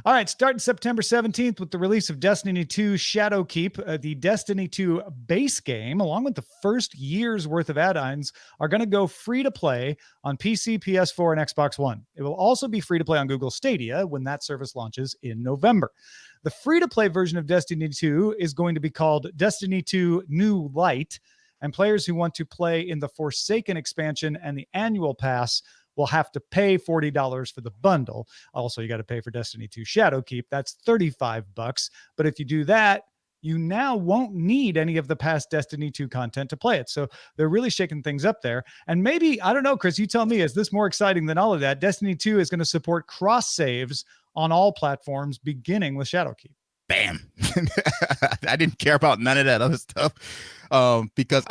All right, starting September 17th with the release of Destiny 2 Shadowkeep, the Destiny 2 base game, along with the first year's worth of add-ons, are going to go free to play on PC, PS4, and Xbox One. It will also be free to play on Google Stadia when that service launches in November. The free-to-play version of Destiny 2 is going to be called Destiny 2 New Light, and players who want to play in the Forsaken expansion and the annual pass will have to pay $40 for the bundle. Also, you got to pay for Destiny 2 Shadowkeep. That's $35. But if you do that, you now won't need any of the past Destiny 2 content to play it. So they're really shaking things up there. And maybe, I don't know, Chris, you tell me, is this more exciting than all of that? Destiny 2 is going to support cross saves on all platforms, beginning with Shadowkeep. Bam. I didn't care about none of that other stuff because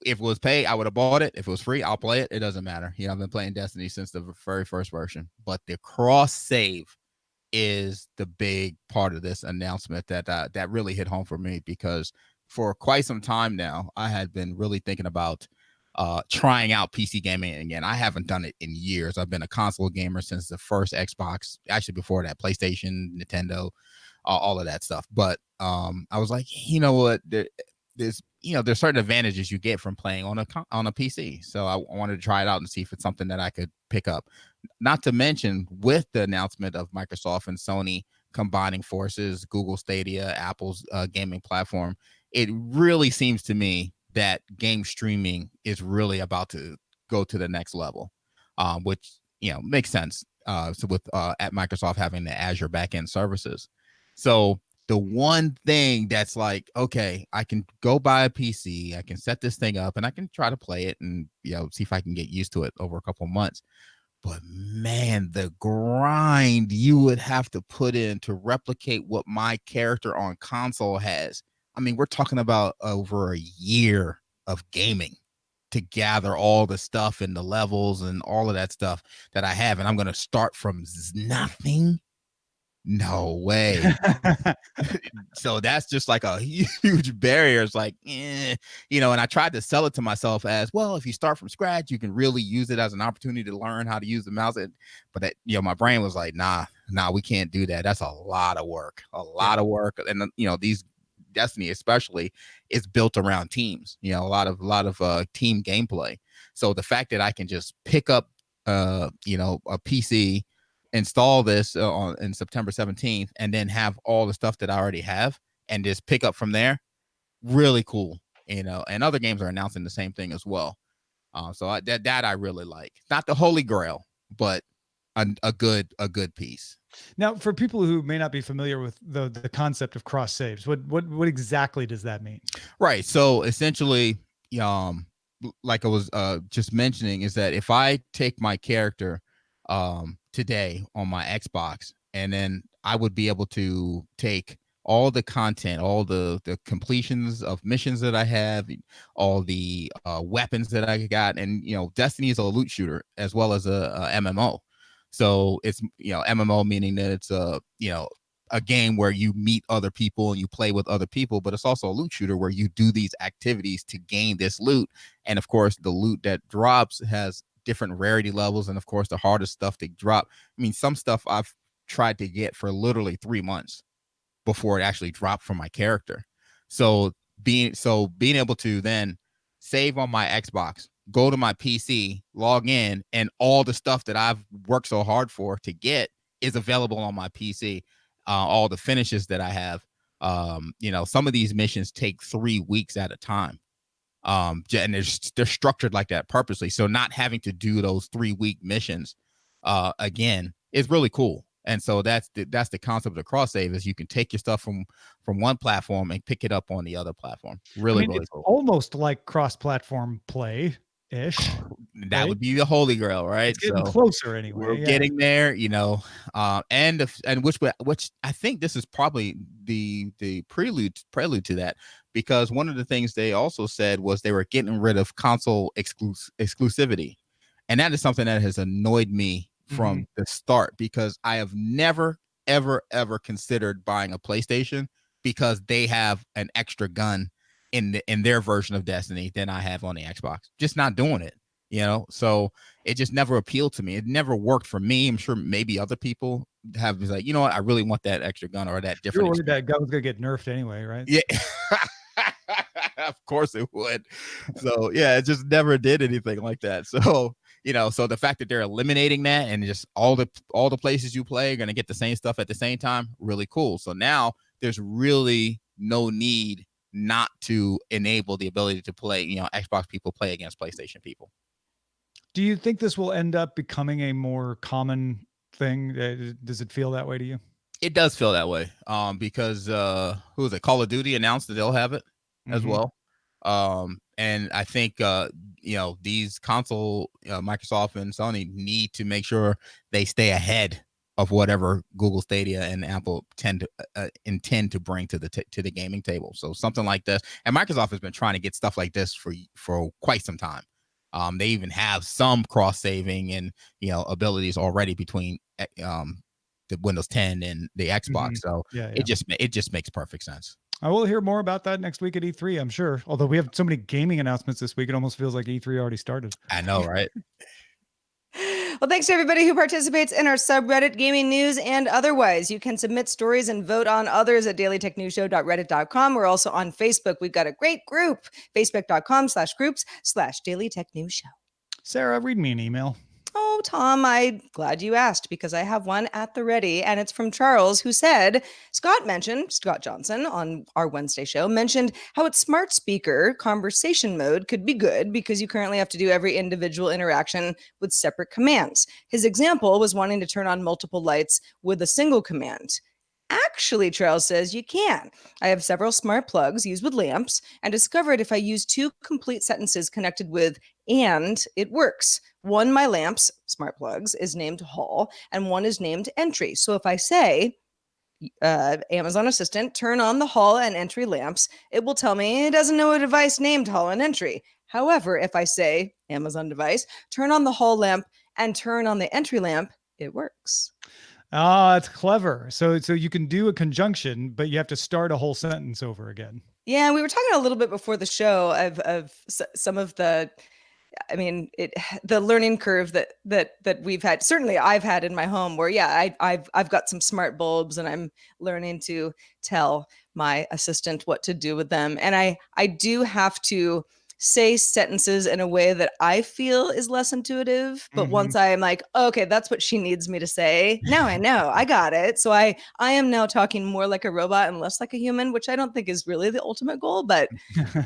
if it was paid, I would have bought it. If it was free, I'll play it. It doesn't matter. I've been playing Destiny since the very first version, but the cross save is the big part of this announcement that really hit home for me, because for quite some time now, I had been really thinking about trying out PC gaming again. I haven't done it in years. I've been a console gamer since the first Xbox, actually before that, PlayStation, Nintendo, all of that stuff. But I was like, you know what, there's certain advantages you get from playing on a PC. So I wanted to try it out and see if it's something that I could pick up. Not to mention, with the announcement of Microsoft and Sony combining forces, Google Stadia, Apple's gaming platform, it really seems to me that game streaming is really about to go to the next level, which makes sense. So with at Microsoft having the Azure backend services. So the one thing that's like, okay, I can go buy a PC, I can set this thing up, and I can try to play it and see if I can get used to it over a couple of months. But man, the grind you would have to put in to replicate what my character on console has. I mean, we're talking about over a year of gaming to gather all the stuff and the levels and all of that stuff that I have. And I'm going to start from nothing. No way. So that's just like a huge barrier. It's like, and I tried to sell it to myself as, well, if you start from scratch, you can really use it as an opportunity to learn how to use the mouse. But that, my brain was like, nah, we can't do that. That's a lot of work, And these Destiny especially is built around teams, a lot of team gameplay. So the fact that I can just pick up, a PC, install this in September 17th, and then have all the stuff that I already have and just pick up from there. Really cool, and other games are announcing the same thing as well. So that I really like. Not the holy grail, but a good piece. Now, for people who may not be familiar with the concept of cross saves, what exactly does that mean? Right. So essentially, like I was just mentioning, is that if I take my character today on my Xbox, and then I would be able to take all the content, all the completions of missions that I have, all the weapons that I got, and Destiny is a loot shooter as well as a MMO. So it's MMO meaning that it's a game where you meet other people and you play with other people, but it's also a loot shooter where you do these activities to gain this loot. And of course, the loot that drops has different rarity levels, and of course the hardest stuff to drop. I mean, some stuff I've tried to get for literally 3 months before it actually dropped from my character. So being able to then save on my Xbox, go to my PC, log in, and all the stuff that I've worked so hard for to get is available on my PC. All the finishes that I have, Some of these missions take 3 weeks at a time. And they're structured like that purposely. So not having to do those 3-week missions again is really cool. And so that's the concept of cross save, is you can take your stuff from one platform and pick it up on the other platform. Really it's cool. almost like cross-platform play ish. That right? would be the holy grail, right? It's getting closer anyway. We're getting there, and which I think this is probably the prelude to that, because one of the things they also said was they were getting rid of console exclusivity, and that is something that has annoyed me from the start, because I have never ever considered buying a PlayStation because they have an extra gun in their version of Destiny than I have on the Xbox. Just not doing it. So it just never appealed to me. It never worked for me. I'm sure maybe other people have been like, you know what, I really want that extra gun or that different. You're worried that gun was gonna get nerfed anyway, right? Yeah. Of course it would. So yeah, it just never did anything like that. So so the fact that they're eliminating that, and just all the places you play are gonna get the same stuff at the same time, really cool. So now there's really no need not to enable the ability to play, Xbox people play against PlayStation people. Do you think this will end up becoming a more common thing? Does it feel that way to you? It does feel that way. Because who is it? Call of Duty announced that they'll have it as well. And I think these console Microsoft and Sony need to make sure they stay ahead of whatever Google Stadia and Apple intend to bring to the gaming table. So something like this, and Microsoft has been trying to get stuff like this for quite some time. They even have some cross saving and abilities already between the Windows 10 and the Xbox. So it just makes perfect sense. I will hear more about that next week at E3, I'm sure. Although we have so many gaming announcements this week, it almost feels like E3 already started. I know, right? Well, thanks to everybody who participates in our subreddit, gaming news, and otherwise. You can submit stories and vote on others at dailytechnewsshow.reddit.com. We're also on Facebook. We've got a great group, facebook.com/groups/dailytechnewsshow. Sarah, read me an email. Oh, Tom, I'm glad you asked, because I have one at the ready, and it's from Charles, who said, Scott Johnson on our Wednesday show mentioned how its smart speaker conversation mode could be good because you currently have to do every individual interaction with separate commands. His example was wanting to turn on multiple lights with a single command. Actually, Charles says you can. I have several smart plugs used with lamps and discovered if I use 2 complete sentences connected with "and," it works. One, my lamps, smart plugs, is named Hall, and one is named Entry. So if I say, Amazon Assistant, turn on the Hall and Entry lamps, it will tell me it doesn't know a device named Hall and Entry. However, if I say, Amazon device, turn on the Hall lamp and turn on the Entry lamp, it works. Ah, it's clever. So you can do a conjunction, but you have to start a whole sentence over again. Yeah, we were talking a little bit before the show of some of the, the learning curve that we've had. Certainly, I've had in my home where, I've got some smart bulbs, and I'm learning to tell my assistant what to do with them, and I do have to say sentences in a way that I feel is less intuitive. But once I'm like, okay, that's what she needs me to say. Now I know, I got it. So I am now talking more like a robot and less like a human, which I don't think is really the ultimate goal. But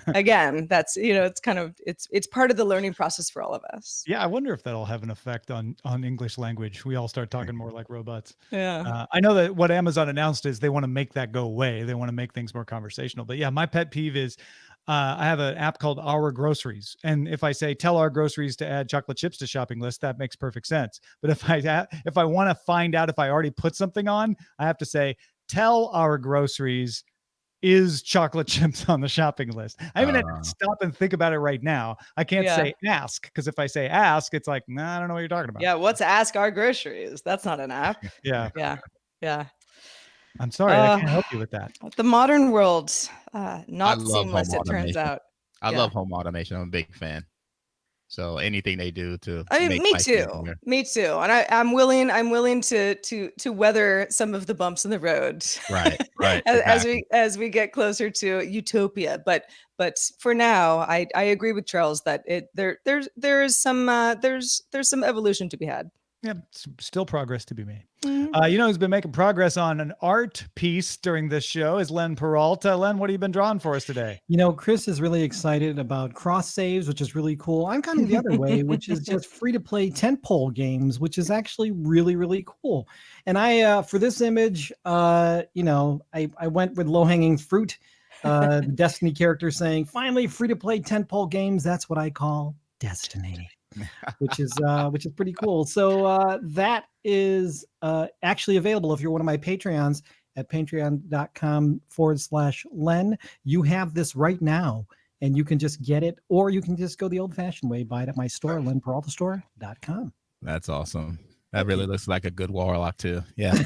again, that's, it's kind of, it's part of the learning process for all of us. Yeah. I wonder if that'll have an effect on English language. We all start talking more like robots. Yeah. I know that what Amazon announced is they want to make that go away. They want to make things more conversational. But yeah, my pet peeve is, I have an app called Our Groceries. And if I say, tell Our Groceries to add chocolate chips to shopping list, that makes perfect sense. But if I want to find out if I already put something on, I have to say, tell Our Groceries is chocolate chips on the shopping list. I even had to stop and think about it right now. I can't say ask, because if I say ask, it's like, nah, I don't know what you're talking about. Yeah. What's Ask Our Groceries? That's not an app. Yeah. Yeah. I'm sorry, I can't help you with that. The modern world, not seamless, it turns out. I love home automation. I'm a big fan. So anything they do to me too. And I'm willing to weather some of the bumps in the road. Right. as we get closer to utopia. But for now, I agree with Charles that there's some evolution to be had. Yeah, still progress to be made. Mhm. You know who's been making progress on an art piece during this show is Len Peralta. Len, what have you been drawing for us today? You know, Chris is really excited about cross saves, which is really cool. I'm kind of the other way, which is just free to play tentpole games, which is actually really, really cool. And I, for this image, you know, I went with low hanging fruit. The Destiny character saying, finally free to play tentpole games. That's what I call Destiny. which is pretty cool. So that is actually available if you're one of my Patreons at patreon.com/Len. You have this right now, and you can just get it, or you can just go the old-fashioned way, buy it at my store, lenperaltastore.com. That's awesome. That really looks like a good warlock too. Yeah.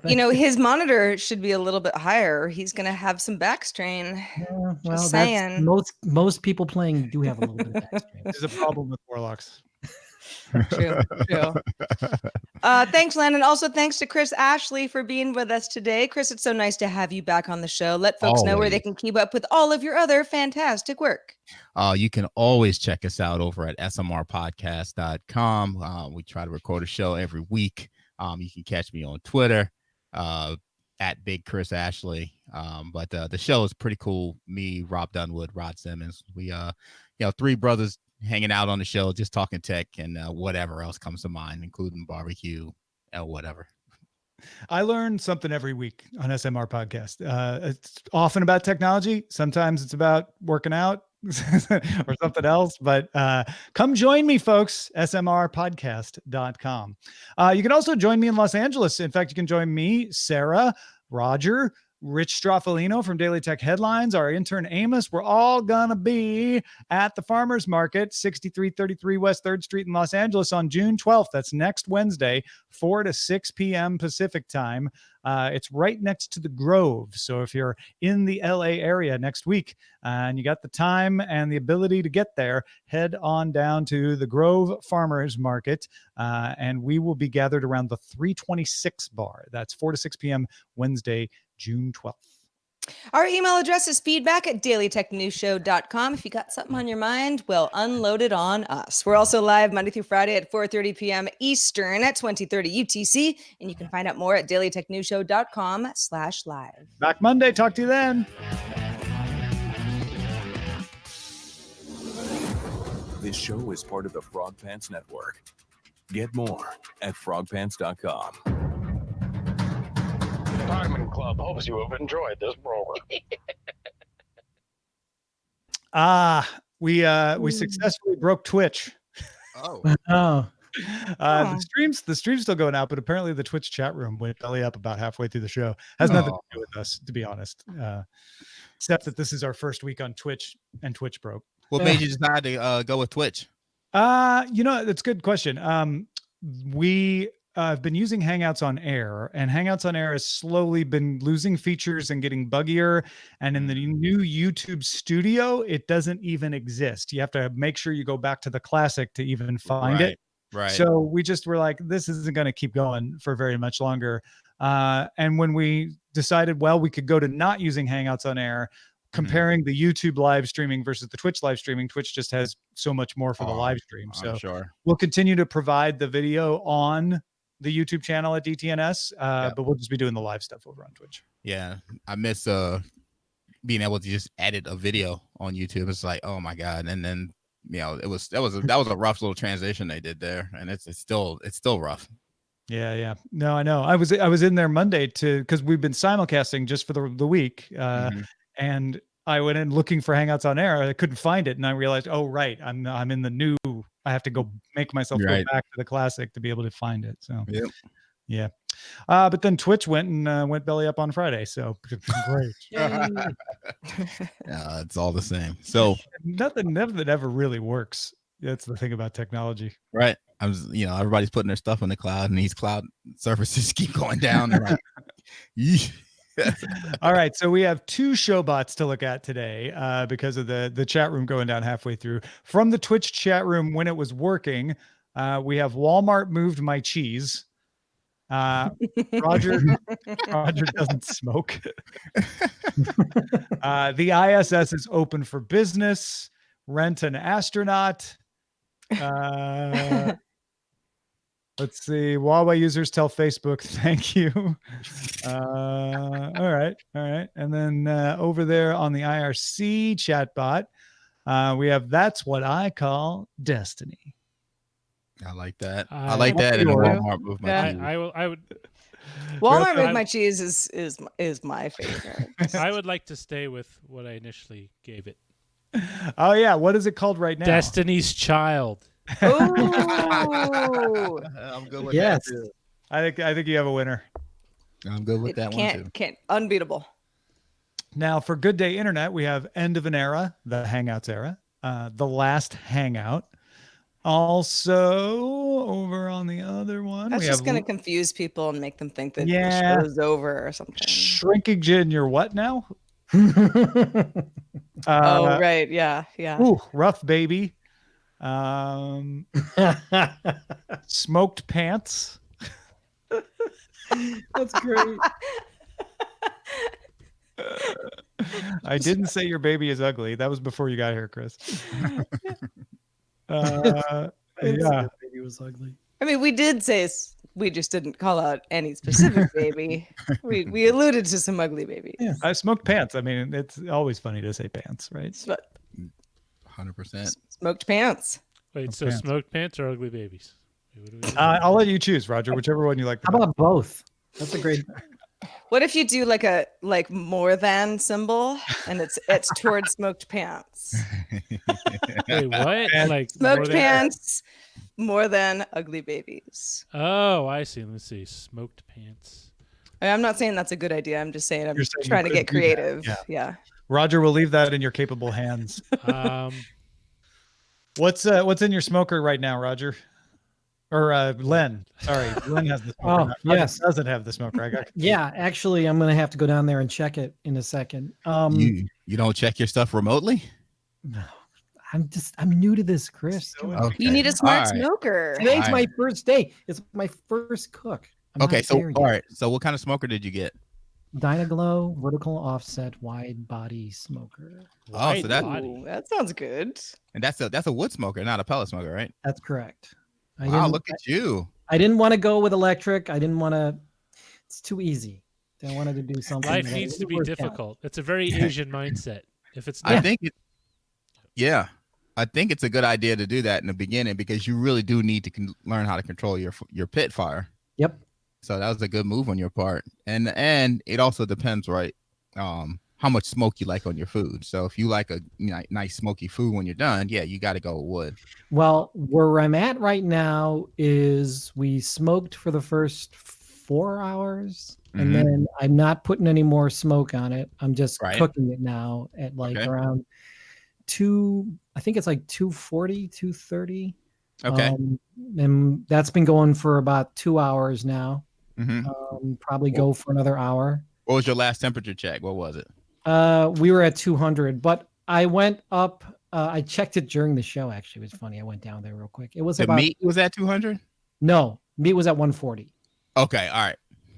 You know, his monitor should be a little bit higher. He's going to have some back strain. Well, Just that's saying. most people playing do have a little bit of back strain. There's a problem with warlocks. True. Thanks, Len. And also thanks to Chris Ashley for being with us today. Chris, it's so nice to have you back on the show. Let folks know where they can keep up with all of your other fantastic work. You can always check us out over at smrpodcast.com. We try to record a show every week. You can catch me on Twitter at Big Chris Ashley. But the show is pretty cool. Me, Rob Dunwood, Rod Simmons. We three brothers hanging out on the show, just talking tech and whatever else comes to mind, including barbecue and whatever. I learn something every week on SMR Podcast. It's often about technology. Sometimes it's about working out or something else. But come join me, folks, smrpodcast.com. You can also join me in Los Angeles. In fact, you can join me, Sarah, Roger, Rich Straffolino from Daily Tech Headlines, our intern Amos. We're all going to be at the Farmers Market, 6333 West 3rd Street in Los Angeles on June 12th. That's next Wednesday, 4 to 6 p.m. Pacific time. It's right next to the Grove. So if you're in the LA area next week and you got the time and the ability to get there, head on down to the Grove Farmers Market. And we will be gathered around the 326 bar. That's 4 to 6 p.m. Wednesday, June 12th. Our email address is feedback@dailytechnewsshow.com. If you got something on your mind, well, unload it on us. We're also live Monday through Friday at 4:30 p.m. Eastern at 2030 UTC. And you can find out more at dailytechnewsshow.com/live. Back Monday. Talk to you then. This show is part of the Frog Pants Network. Get more at frogpants.com. Diamond Club hopes you have enjoyed this program. We successfully broke Twitch. Oh. The stream's still going out, but apparently the Twitch chat room went belly up about halfway through the show. Has nothing to do with us, to be honest. Except that this is our first week on Twitch and Twitch broke. What made you decide to go with Twitch? That's a good question. We I've been using Hangouts on Air, and Hangouts on Air has slowly been losing features and getting buggier. And in the new YouTube Studio, it doesn't even exist. You have to make sure you go back to the classic to even find it. Right. So we just were like, this isn't going to keep going for very much longer. And when we decided, well, we could go to not using Hangouts on Air, comparing the YouTube live streaming versus the Twitch live streaming, Twitch just has so much more for the live stream. So we'll continue to provide the video on the YouTube channel at DTNS, but we'll just be doing the live stuff over on Twitch. Yeah, I miss being able to just edit a video on YouTube. It's like, oh my god! And then that was a rough little transition they did there, and it's still rough. Yeah. No, I know. I was in there Monday because we've been simulcasting just for the week, and I went in looking for Hangouts on Air. I couldn't find it, and I realized, oh right, I'm in the new. I have to go make myself go back to the classic to be able to find it. So yeah. But then Twitch went belly up on Friday. So great. It's all the same. So nothing ever really works. That's the thing about technology. Right. Everybody's putting their stuff in the cloud, and these cloud services keep going down. Like, all right, so we have two showbots to look at today because of the chat room going down halfway through. From the Twitch chat room when it was working, we have Walmart moved my cheese. Roger doesn't smoke. The ISS is open for business. Rent an astronaut. Let's see. Huawei users tell Facebook, thank you. All right. And then over there on the IRC chatbot, we have that's what I call destiny. I like that. I like that in the Walmart move my Yeah. cheese. I would Walmart Move My Cheese is my favorite. I would like to stay with what I initially gave it. Oh yeah, what is it called right now? Destiny's Child. Oh, I'm good with Yes. that too. I think you have a winner. I'm good with that one too. can't unbeatable. Now for Good Day Internet, we have End of an Era, the Hangouts era, The Last Hangout. Also, over on the other one, That's we just have going to confuse people and make them think that Yeah. the show's over or something. Shrinkage in your what now? Oh, right. Yeah. Ooh, Rough Baby. Smoked Pants. That's great. I didn't say your baby is ugly. That was before you got here, Chris. I didn't say Yeah. the baby was ugly. I mean, we did say we just didn't call out any specific baby. We alluded to some ugly babies. Yeah. I smoked pants. I mean, it's always funny to say pants, right? 100%. Smoked pants. Wait, Smoked so pants. smoked pants or ugly babies? Wait, what do we do? I'll let you choose, Roger, whichever one you like. the How best. about both? That's a great. What if you do like a more than symbol and it's towards smoked pants? Wait, what? Like Smoked more than- pants more than ugly babies. Oh, I see. Let's see. Smoked pants. I'm not saying that's a good idea. I'm just saying I'm You're saying you trying to could get do that, creative. yeah. Yeah. Roger, we'll leave that in your capable hands. What's in your smoker right now, Roger? Or Len? Sorry, Len has the smoker. Oh, Roger yes. doesn't have the smoker. I got Yeah, actually, I'm gonna have to go down there and check it in a second. You don't check your stuff remotely? I'm new to this, Chris. Come on. Okay. You need a smart All right. smoker. Today's All my right. first day. It's my first cook. I'm Okay, not so there yet. all right. So what kind of smoker did you get? Dynaglow vertical offset wide body smoker. Oh, so that Ooh, that sounds good. and that's a wood smoker, not a pellet smoker, right? That's correct. Wow, look at you. I didn't want to go with electric. I didn't want to. It's too easy. I wanted to do something. Life that needs to be worked out. difficult. It's a very Asian mindset. If it's I not, think I think it's a good idea to do that in the beginning because you really do need to learn how to control your pit fire. Yep. So that was a good move on your part, and it also depends, right? How much smoke you like on your food. So if you like a nice smoky food when you're done, yeah, you got to go with wood. Well, where I'm at right now is we smoked for the first 4 hours, and then I'm not putting any more smoke on it. I'm just cooking it now at like around I think it's like 240, 230. Okay. And that's been going for about 2 hours now. Probably go for another hour. What was your last temperature check? What was it? We were at 200, but I went up. I checked it during the show. Actually, it was funny. I went down there real quick. It was The meat was at 200? No, meat was at 140. Okay, all right.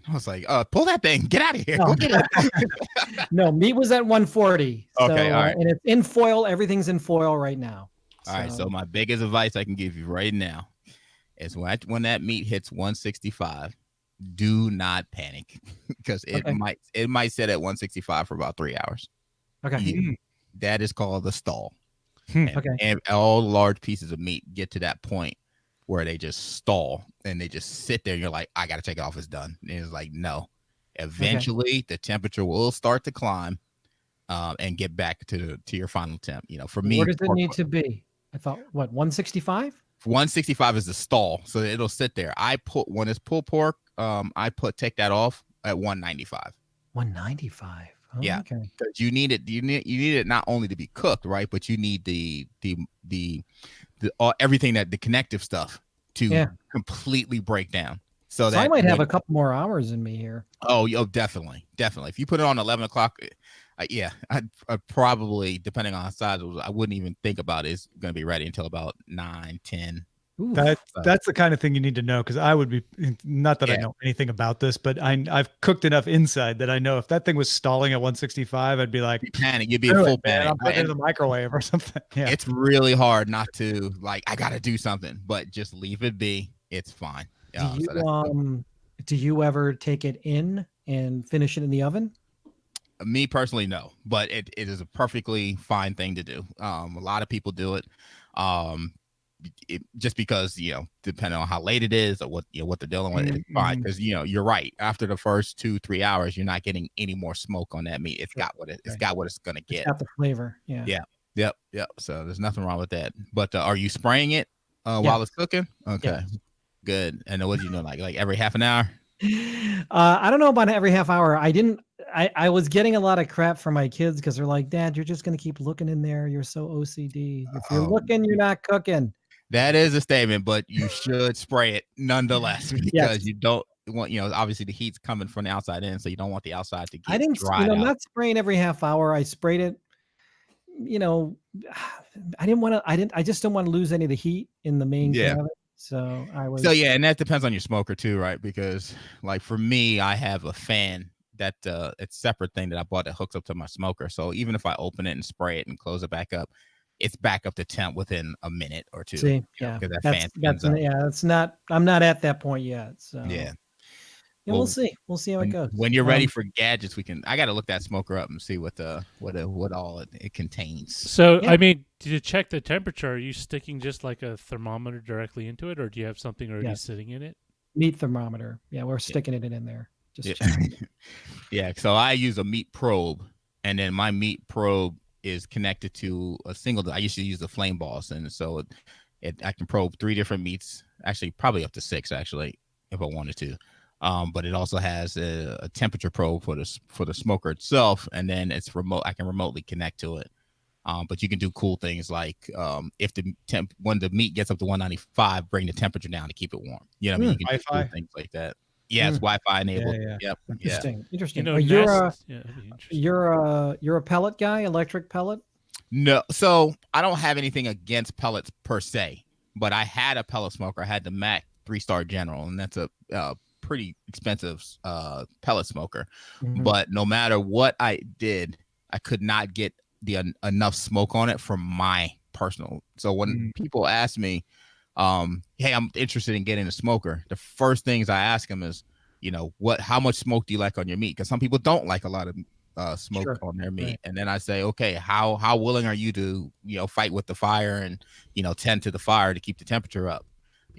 I was like, pull that thing. Get out of here. No. Go get it. No, meat was at 140. Okay, so, all right. And it's in foil. Everything's in foil right now. All right. So my biggest advice I can give you right now is when that meat hits 165, do not panic because it might sit at 165 for about 3 hours. Okay. That is called the stall. Okay. And all large pieces of meat get to that point where they just stall and they just sit there and you're like, I got to take it off. It's done. And it's like, no. Eventually the temperature will start to climb and get back to your final temp. For me, Where does it need to be? I thought, 165? 165 is the stall, so it'll sit there. When it's pulled pork, take that off at 195. 195. Oh, Yeah, okay. because you need it. You need it not only to be cooked, right, but you need the everything that the connective stuff to completely break down. So that I might have a couple more hours in me here. Oh, definitely. If you put it on 11 o'clock, I'd probably, depending on the size, I wouldn't even think about it's going to be ready until about 9, 10. Ooh. That's the kind of thing you need to know because I would be not that I know anything about this, but I've cooked enough inside that I know if that thing was stalling at 165, I'd be like, panic. You'd be in full panic. I'm putting it in the microwave or something. Yeah, it's really hard not to I got to do something, but just leave it be. It's fine. Do So that's do you ever take it in and finish it in the oven? me personally, no, but it is a perfectly fine thing to do. A lot of people do it. Um, just because depending on how late it is or what they're dealing with, it's fine because you're right. After the first 2-3 hours, you're not getting any more smoke on that meat. It's got what it's gonna It's get. got the flavor. Yeah. Yeah, yep. So there's nothing wrong with that. But are you spraying it while it's cooking? Okay, good. And what you know, like every half an hour? I don't know about every half hour. I was getting a lot of crap from my kids because they're like, Dad, you're just gonna keep looking in there. You're so OCD. If you're looking, you're not cooking. That is a statement, but you should spray it nonetheless because you don't want, obviously the heat's coming from the outside in, so you don't want the outside to get dried out. Not spraying every half hour. I sprayed it. I just don't want to lose any of the heat in the main cabin. So and that depends on your smoker too, right? Because like for me, I have a fan that it's a separate thing that I bought that hooks up to my smoker. So even if I open it and spray it and close it back up, it's back up to temp within a minute or two. See, I'm not at that point yet. So we'll see. We'll see how it goes. When you're ready for gadgets, I got to look that smoker up and see what all it contains. So, I mean, to check the temperature, are you sticking just like a thermometer directly into it, or do you have something already sitting in it? Meat thermometer. Yeah, we're sticking it in there. Just checking. So I use a meat probe, and then my meat probe is connected to a single. I used to use the flame boss, and so I can probe 3 different meats, actually probably up to 6 actually if I wanted to. But it also has a temperature probe for the smoker itself, and then it's remote. I can remotely connect to it. But you can do cool things like if when the meat gets up to 195, bring the temperature down to keep it warm. You know what I mean? You can do cool things like that. Yeah, it's Wi-Fi enabled. Yep. Interesting. You're a pellet guy, electric pellet? No, so I don't have anything against pellets per se, but I had a pellet smoker. I had the Mac 3-star General, and that's a pretty expensive pellet smoker. But no matter what I did, I could not get enough smoke on it for my personal. So when people ask me, hey, I'm interested in getting a smoker, the first things I ask them is, how much smoke do you like on your meat? Because some people don't like a lot of smoke on their meat. Right. And then I say, okay, how willing are you to, fight with the fire and, tend to the fire to keep the temperature up?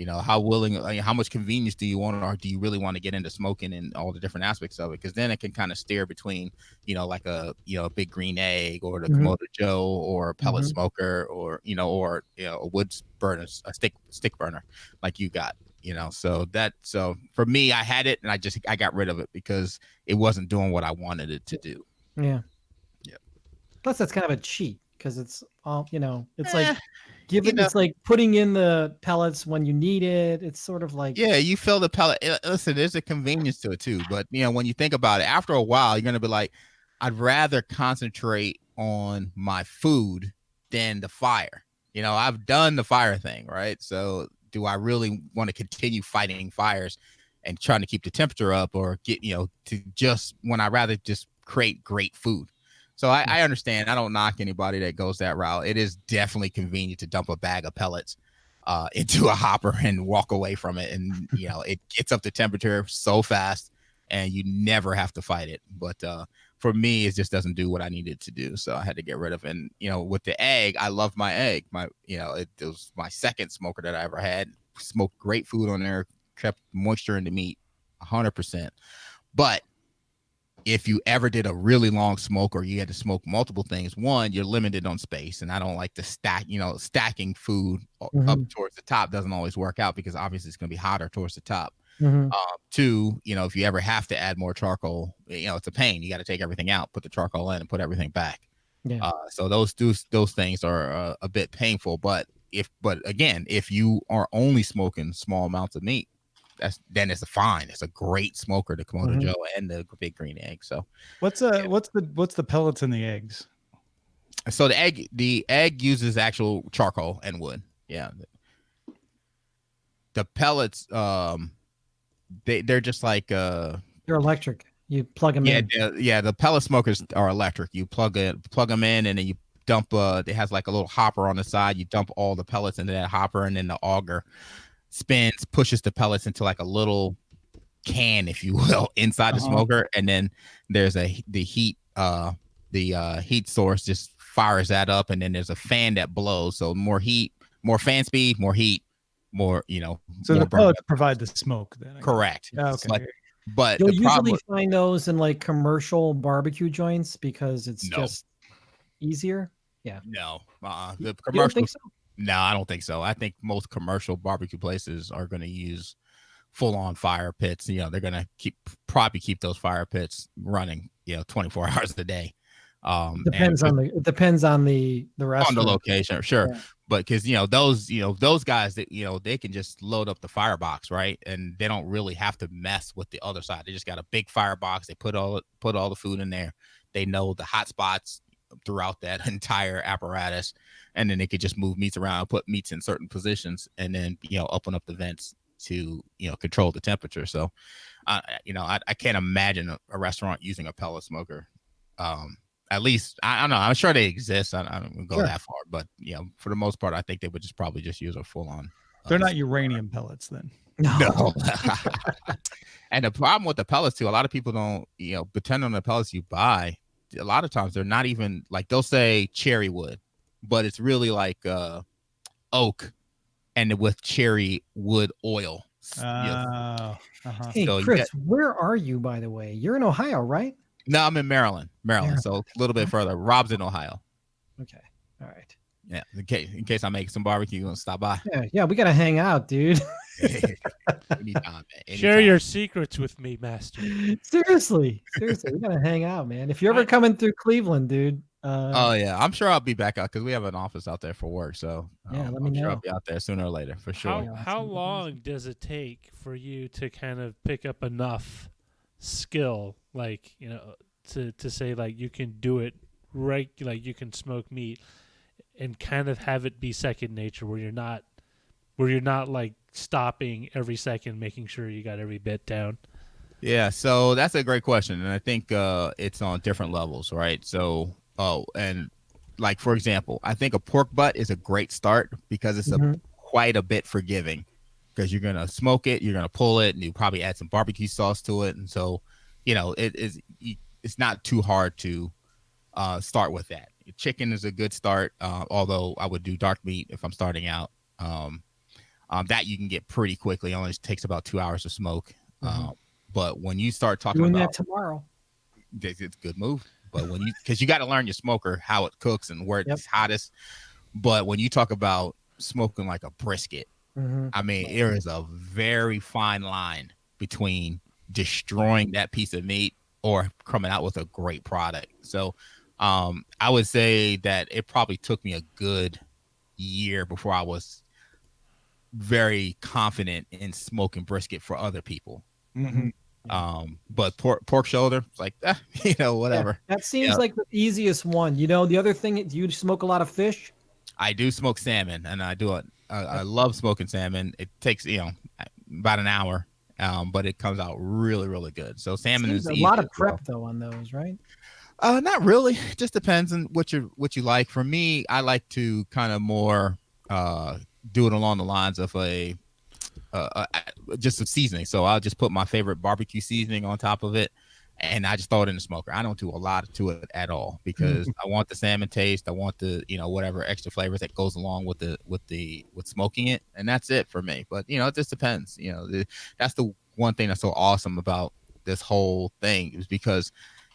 How much convenience do you want, or do you really want to get into smoking and all the different aspects of it? Because then it can kind of steer between, like a big green egg or the Komodo Joe or a pellet smoker or a wood burner, a stick burner like you got. So for me, I had it and I got rid of it because it wasn't doing what I wanted it to do. Yeah. Plus, that's kind of a cheat because it's all it's like. It's like putting in the pellets when you need it. It's sort of like you fill the pellet. Listen, there's a convenience to it too. But when you think about it, after a while, you're gonna be like, I'd rather concentrate on my food than the fire. I've done the fire thing, right? So do I really want to continue fighting fires and trying to keep the temperature up, or get to just when I rather just create great food? So I understand. I don't knock anybody that goes that route. It is definitely convenient to dump a bag of pellets into a hopper and walk away from it. And, it gets up to temperature so fast and you never have to fight it. But for me, it just doesn't do what I needed to do. So I had to get rid of it. And, with the egg, I love my egg. It was my second smoker that I ever had. Smoked great food on there, kept moisture in the meat 100%. But if you ever did a really long smoke or you had to smoke multiple things, one, you're limited on space. And I don't like to stacking food up towards the top doesn't always work out because obviously it's going to be hotter towards the top. Two, if you ever have to add more charcoal, it's a pain. You got to take everything out, put the charcoal in and put everything back. Yeah. So those things are a bit painful. But again, if you are only smoking small amounts of meat, then it's fine. It's a great smoker, the Komodo Joe and the big green egg. So what's the pellets in the eggs? So the egg uses actual charcoal and wood. Yeah. The pellets, they're just like they're electric. You plug them in. Yeah. The pellet smokers are electric. You plug them in, and then you dump. It has like a little hopper on the side. You dump all the pellets into that hopper, and then the auger spins, pushes the pellets into like a little can, if you will, inside the smoker, and then there's the heat heat source just fires that up, and then there's a fan that blows. So more heat, more fan speed, more heat, more, So more the pellets provide the smoke then. I guess. Correct. Okay. But You'll the problem, usually find those in like commercial barbecue joints because it's No. just easier. Yeah. no, the You don't commercial. think so? No, I don't think so. I think most commercial barbecue places are going to use full-on fire pits. They're going to probably keep those fire pits running, 24 hours a day. Depends on the restaurant. On the location, sure. Yeah. But because those guys that they can just load up the firebox, right? And they don't really have to mess with the other side. They just got a big firebox. They put all the food in there. They know the hot spots throughout that entire apparatus, and then they could just move meats around, put meats in certain positions, and then open up the vents to control the temperature. So I can't imagine a restaurant using a pellet smoker. At least I don't know. I'm sure they exist. I don't go that far, but for the most part, I think they would probably just use a full on. They're not uranium pellets then. No. And the problem with the pellets too, a lot of people don't, depending on the pellets you buy, a lot of times they're not even like, they'll say cherry wood, but it's really like oak and with cherry wood oil. Hey, So Chris, where are you, by the way? You're in Ohio, right? No, I'm in Maryland, so a little bit further. Rob's in Ohio. Okay. All right. Yeah, in case I make some barbecue, you want to stop by? Yeah, we gotta hang out, dude. Anytime. Share your secrets with me, master. Seriously, we gotta hang out, man. If you're ever coming through Cleveland, dude. Oh yeah, I'm sure I'll be back out because we have an office out there for work. So yeah, let me know. Sure I'll be out there sooner or later for sure. How long does it take for you to kind of pick up enough skill, like to say like you can do it right, like you can smoke meat, and kind of have it be second nature, where you're not like stopping every second, making sure you got every bit down? Yeah, so that's a great question, and I think it's on different levels, right? So, and like for example, I think a pork butt is a great start because it's quite a bit forgiving, because you're gonna smoke it, you're gonna pull it, and you probably add some barbecue sauce to it, and so it's not too hard to start with that. Chicken is a good start, although I would do dark meat if I'm starting out. That you can get pretty quickly. It only takes about 2 hours to smoke. But when you start talking Doing about that tomorrow, it's a good move. But because you got to learn your smoker, how it cooks and where it's hottest. But when you talk about smoking like a brisket, I mean, there is a very fine line between destroying that piece of meat or coming out with a great product. So I would say that it probably took me a good year before I was very confident in smoking brisket for other people. But pork shoulder, like whatever. Yeah, that seems like the easiest one. The other thing, do you smoke a lot of fish? I do smoke salmon, and I do it. I love smoking salmon. It takes about an hour, but it comes out really, really good. So salmon is a lot of prep though on those, right? Not really. It just depends on what you like. For me, I like to kind of more do it along the lines of just a seasoning. So I'll just put my favorite barbecue seasoning on top of it, and I just throw it in the smoker. I don't do a lot to it at all because I want the salmon taste. I want the whatever extra flavors that goes along with smoking it, and that's it for me. But it just depends. That's the one thing that's so awesome about this whole thing is because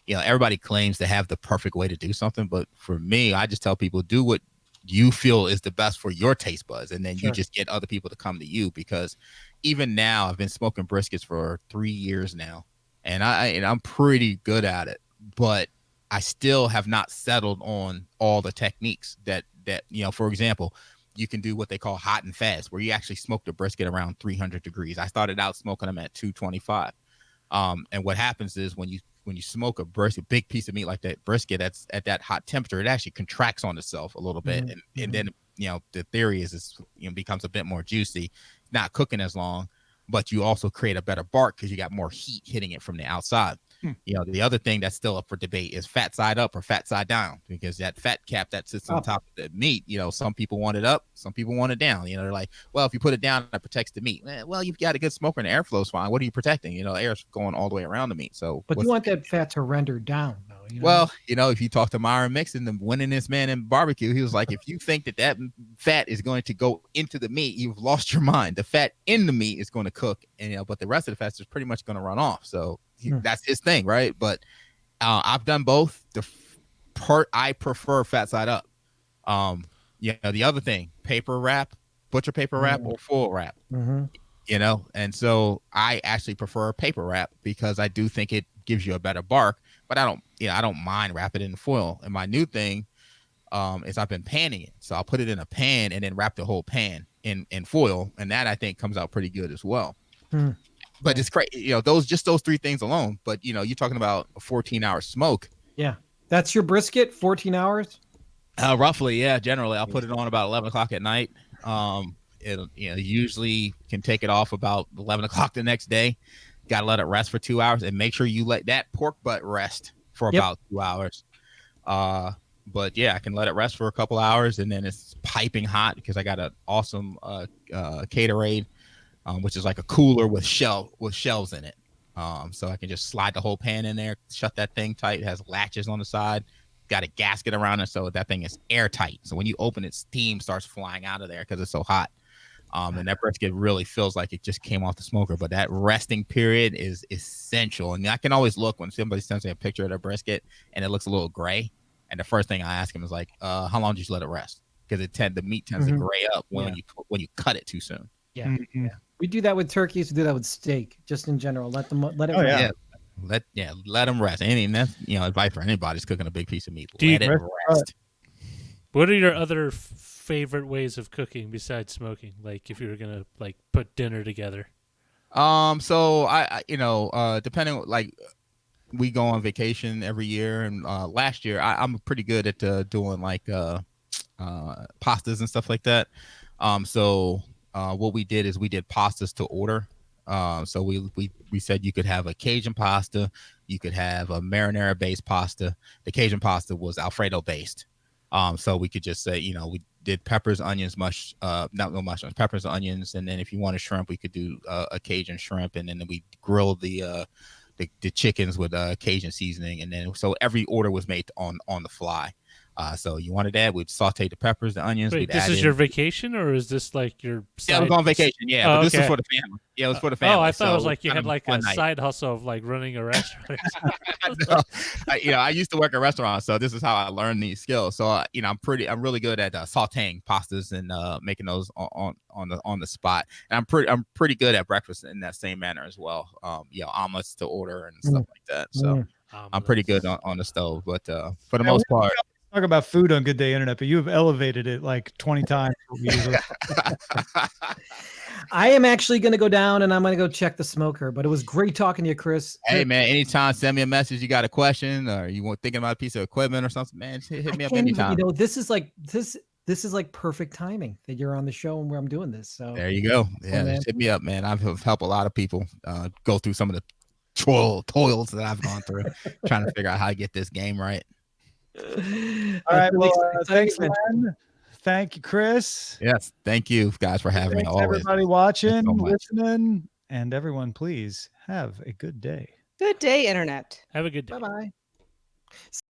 everybody claims to have the perfect way to do something, but for me, I just tell people do what you feel is the best for your taste buds, and then you just get other people to come to you. Because even now, I've been smoking briskets for 3 years now, and I'm pretty good at it, but I still have not settled on all the techniques that for example, you can do what they call hot and fast, where you actually smoke the brisket around 300 degrees. I started out smoking them at 225. And what happens is when you smoke a big piece of meat like that brisket that's at that hot temperature, it actually contracts on itself a little bit. And then, the theory is becomes a bit more juicy, not cooking as long, but you also create a better bark because you got more heat hitting it from the outside. The other thing that's still up for debate is fat side up or fat side down, because that fat cap that sits on top of the meat, some people want it up, some people want it down. They're like, well, if you put it down, that protects the meat. Well, you've got a good smoker and the airflow's fine. What are you protecting? Air's going all the way around the meat. So, but you want that fat to render down, though. Well, if you talk to Myron Mixon, the winningest man in barbecue, he was like, if you think that fat is going to go into the meat, you've lost your mind. The fat in the meat is going to cook, and but the rest of the fat is pretty much going to run off. So that's his thing, right? But I've done both. I prefer fat side up. The other thing, paper wrap, butcher paper wrap, or full wrap. And so I actually prefer paper wrap because I do think it gives you a better bark. But I don't mind wrap it in foil. And my new thing is I've been panning it. So I'll put it in a pan and then wrap the whole pan in foil. And that I think comes out pretty good as well. But it's crazy, those 3 things alone. But you're talking about a 14-hour smoke. Yeah. That's your brisket, 14 hours? Roughly, yeah. Generally, I'll put it on about 11 o'clock at night. It usually can take it off about 11 o'clock the next day. Got to let it rest for 2 hours, and make sure you let that pork butt rest for about 2 hours. But yeah, I can let it rest for a couple hours, and then it's piping hot because I got an awesome Caterade, which is like a cooler with shelves in it. So I can just slide the whole pan in there, shut that thing tight. It has latches on the side, got a gasket around it, so that thing is airtight. So when you open it, steam starts flying out of there because it's so hot. And that brisket really feels like it just came off the smoker. But that resting period is essential. And I can always look when somebody sends me a picture of their brisket and it looks a little gray. And the first thing I ask them is like, how long did you let it rest? Because the meat tends to gray up when you cut it too soon. Yeah. We do that with turkeys. We do that with steak, just in general. Let it rest. Let them rest. And that's advice for anybody who's cooking a big piece of meat. Let it rest. What are your other favorite ways of cooking besides smoking? Like if you were gonna put dinner together. So I depending, like we go on vacation every year, and last year I'm pretty good at doing pastas and stuff like that. So what we did is we did pastas to order. So we said you could have a Cajun pasta, you could have a marinara based pasta. The Cajun pasta was Alfredo based. So we could just say, we did peppers, onions, mushrooms, peppers, onions, and then if you want a shrimp, we could do a Cajun shrimp, and then we grilled the chickens with Cajun seasoning, and then so every order was made on the fly. So you wanted that, we'd saute the peppers, the onions. Wait, this is your vacation, or is this like your side? Yeah, I was on vacation. Yeah, but this is for the family. Yeah, it was for the family. Oh, I thought it was like you had like a side hustle of like running a restaurant. No, I used to work at restaurants, so this is how I learned these skills. So I'm really good at sautéing pastas and making those on the spot. And I'm pretty good at breakfast in that same manner as well. Omelets to order and stuff like that. So I'm pretty good on the stove, but for the most part. Talk about food on Good Day Internet, but you have elevated it like 20 times. I am actually going to go down and I'm going to go check the smoker, but it was great talking to you, Chris. Hey man, anytime, send me a message. You got a question or you want thinking about a piece of equipment or something, man, hit me up anytime. This is like perfect timing that you're on the show and where I'm doing this. So there you go. Yeah, just hit me up, man. I've helped a lot of people go through some of the toils that I've gone through trying to figure out how to get this game right. All right. Well, thanks, Glenn. Thank you, Chris. Yes. Thank you guys for having me. Always. Everybody watching, listening, and everyone, please have a good day. Good day, Internet. Have a good day. Bye-bye.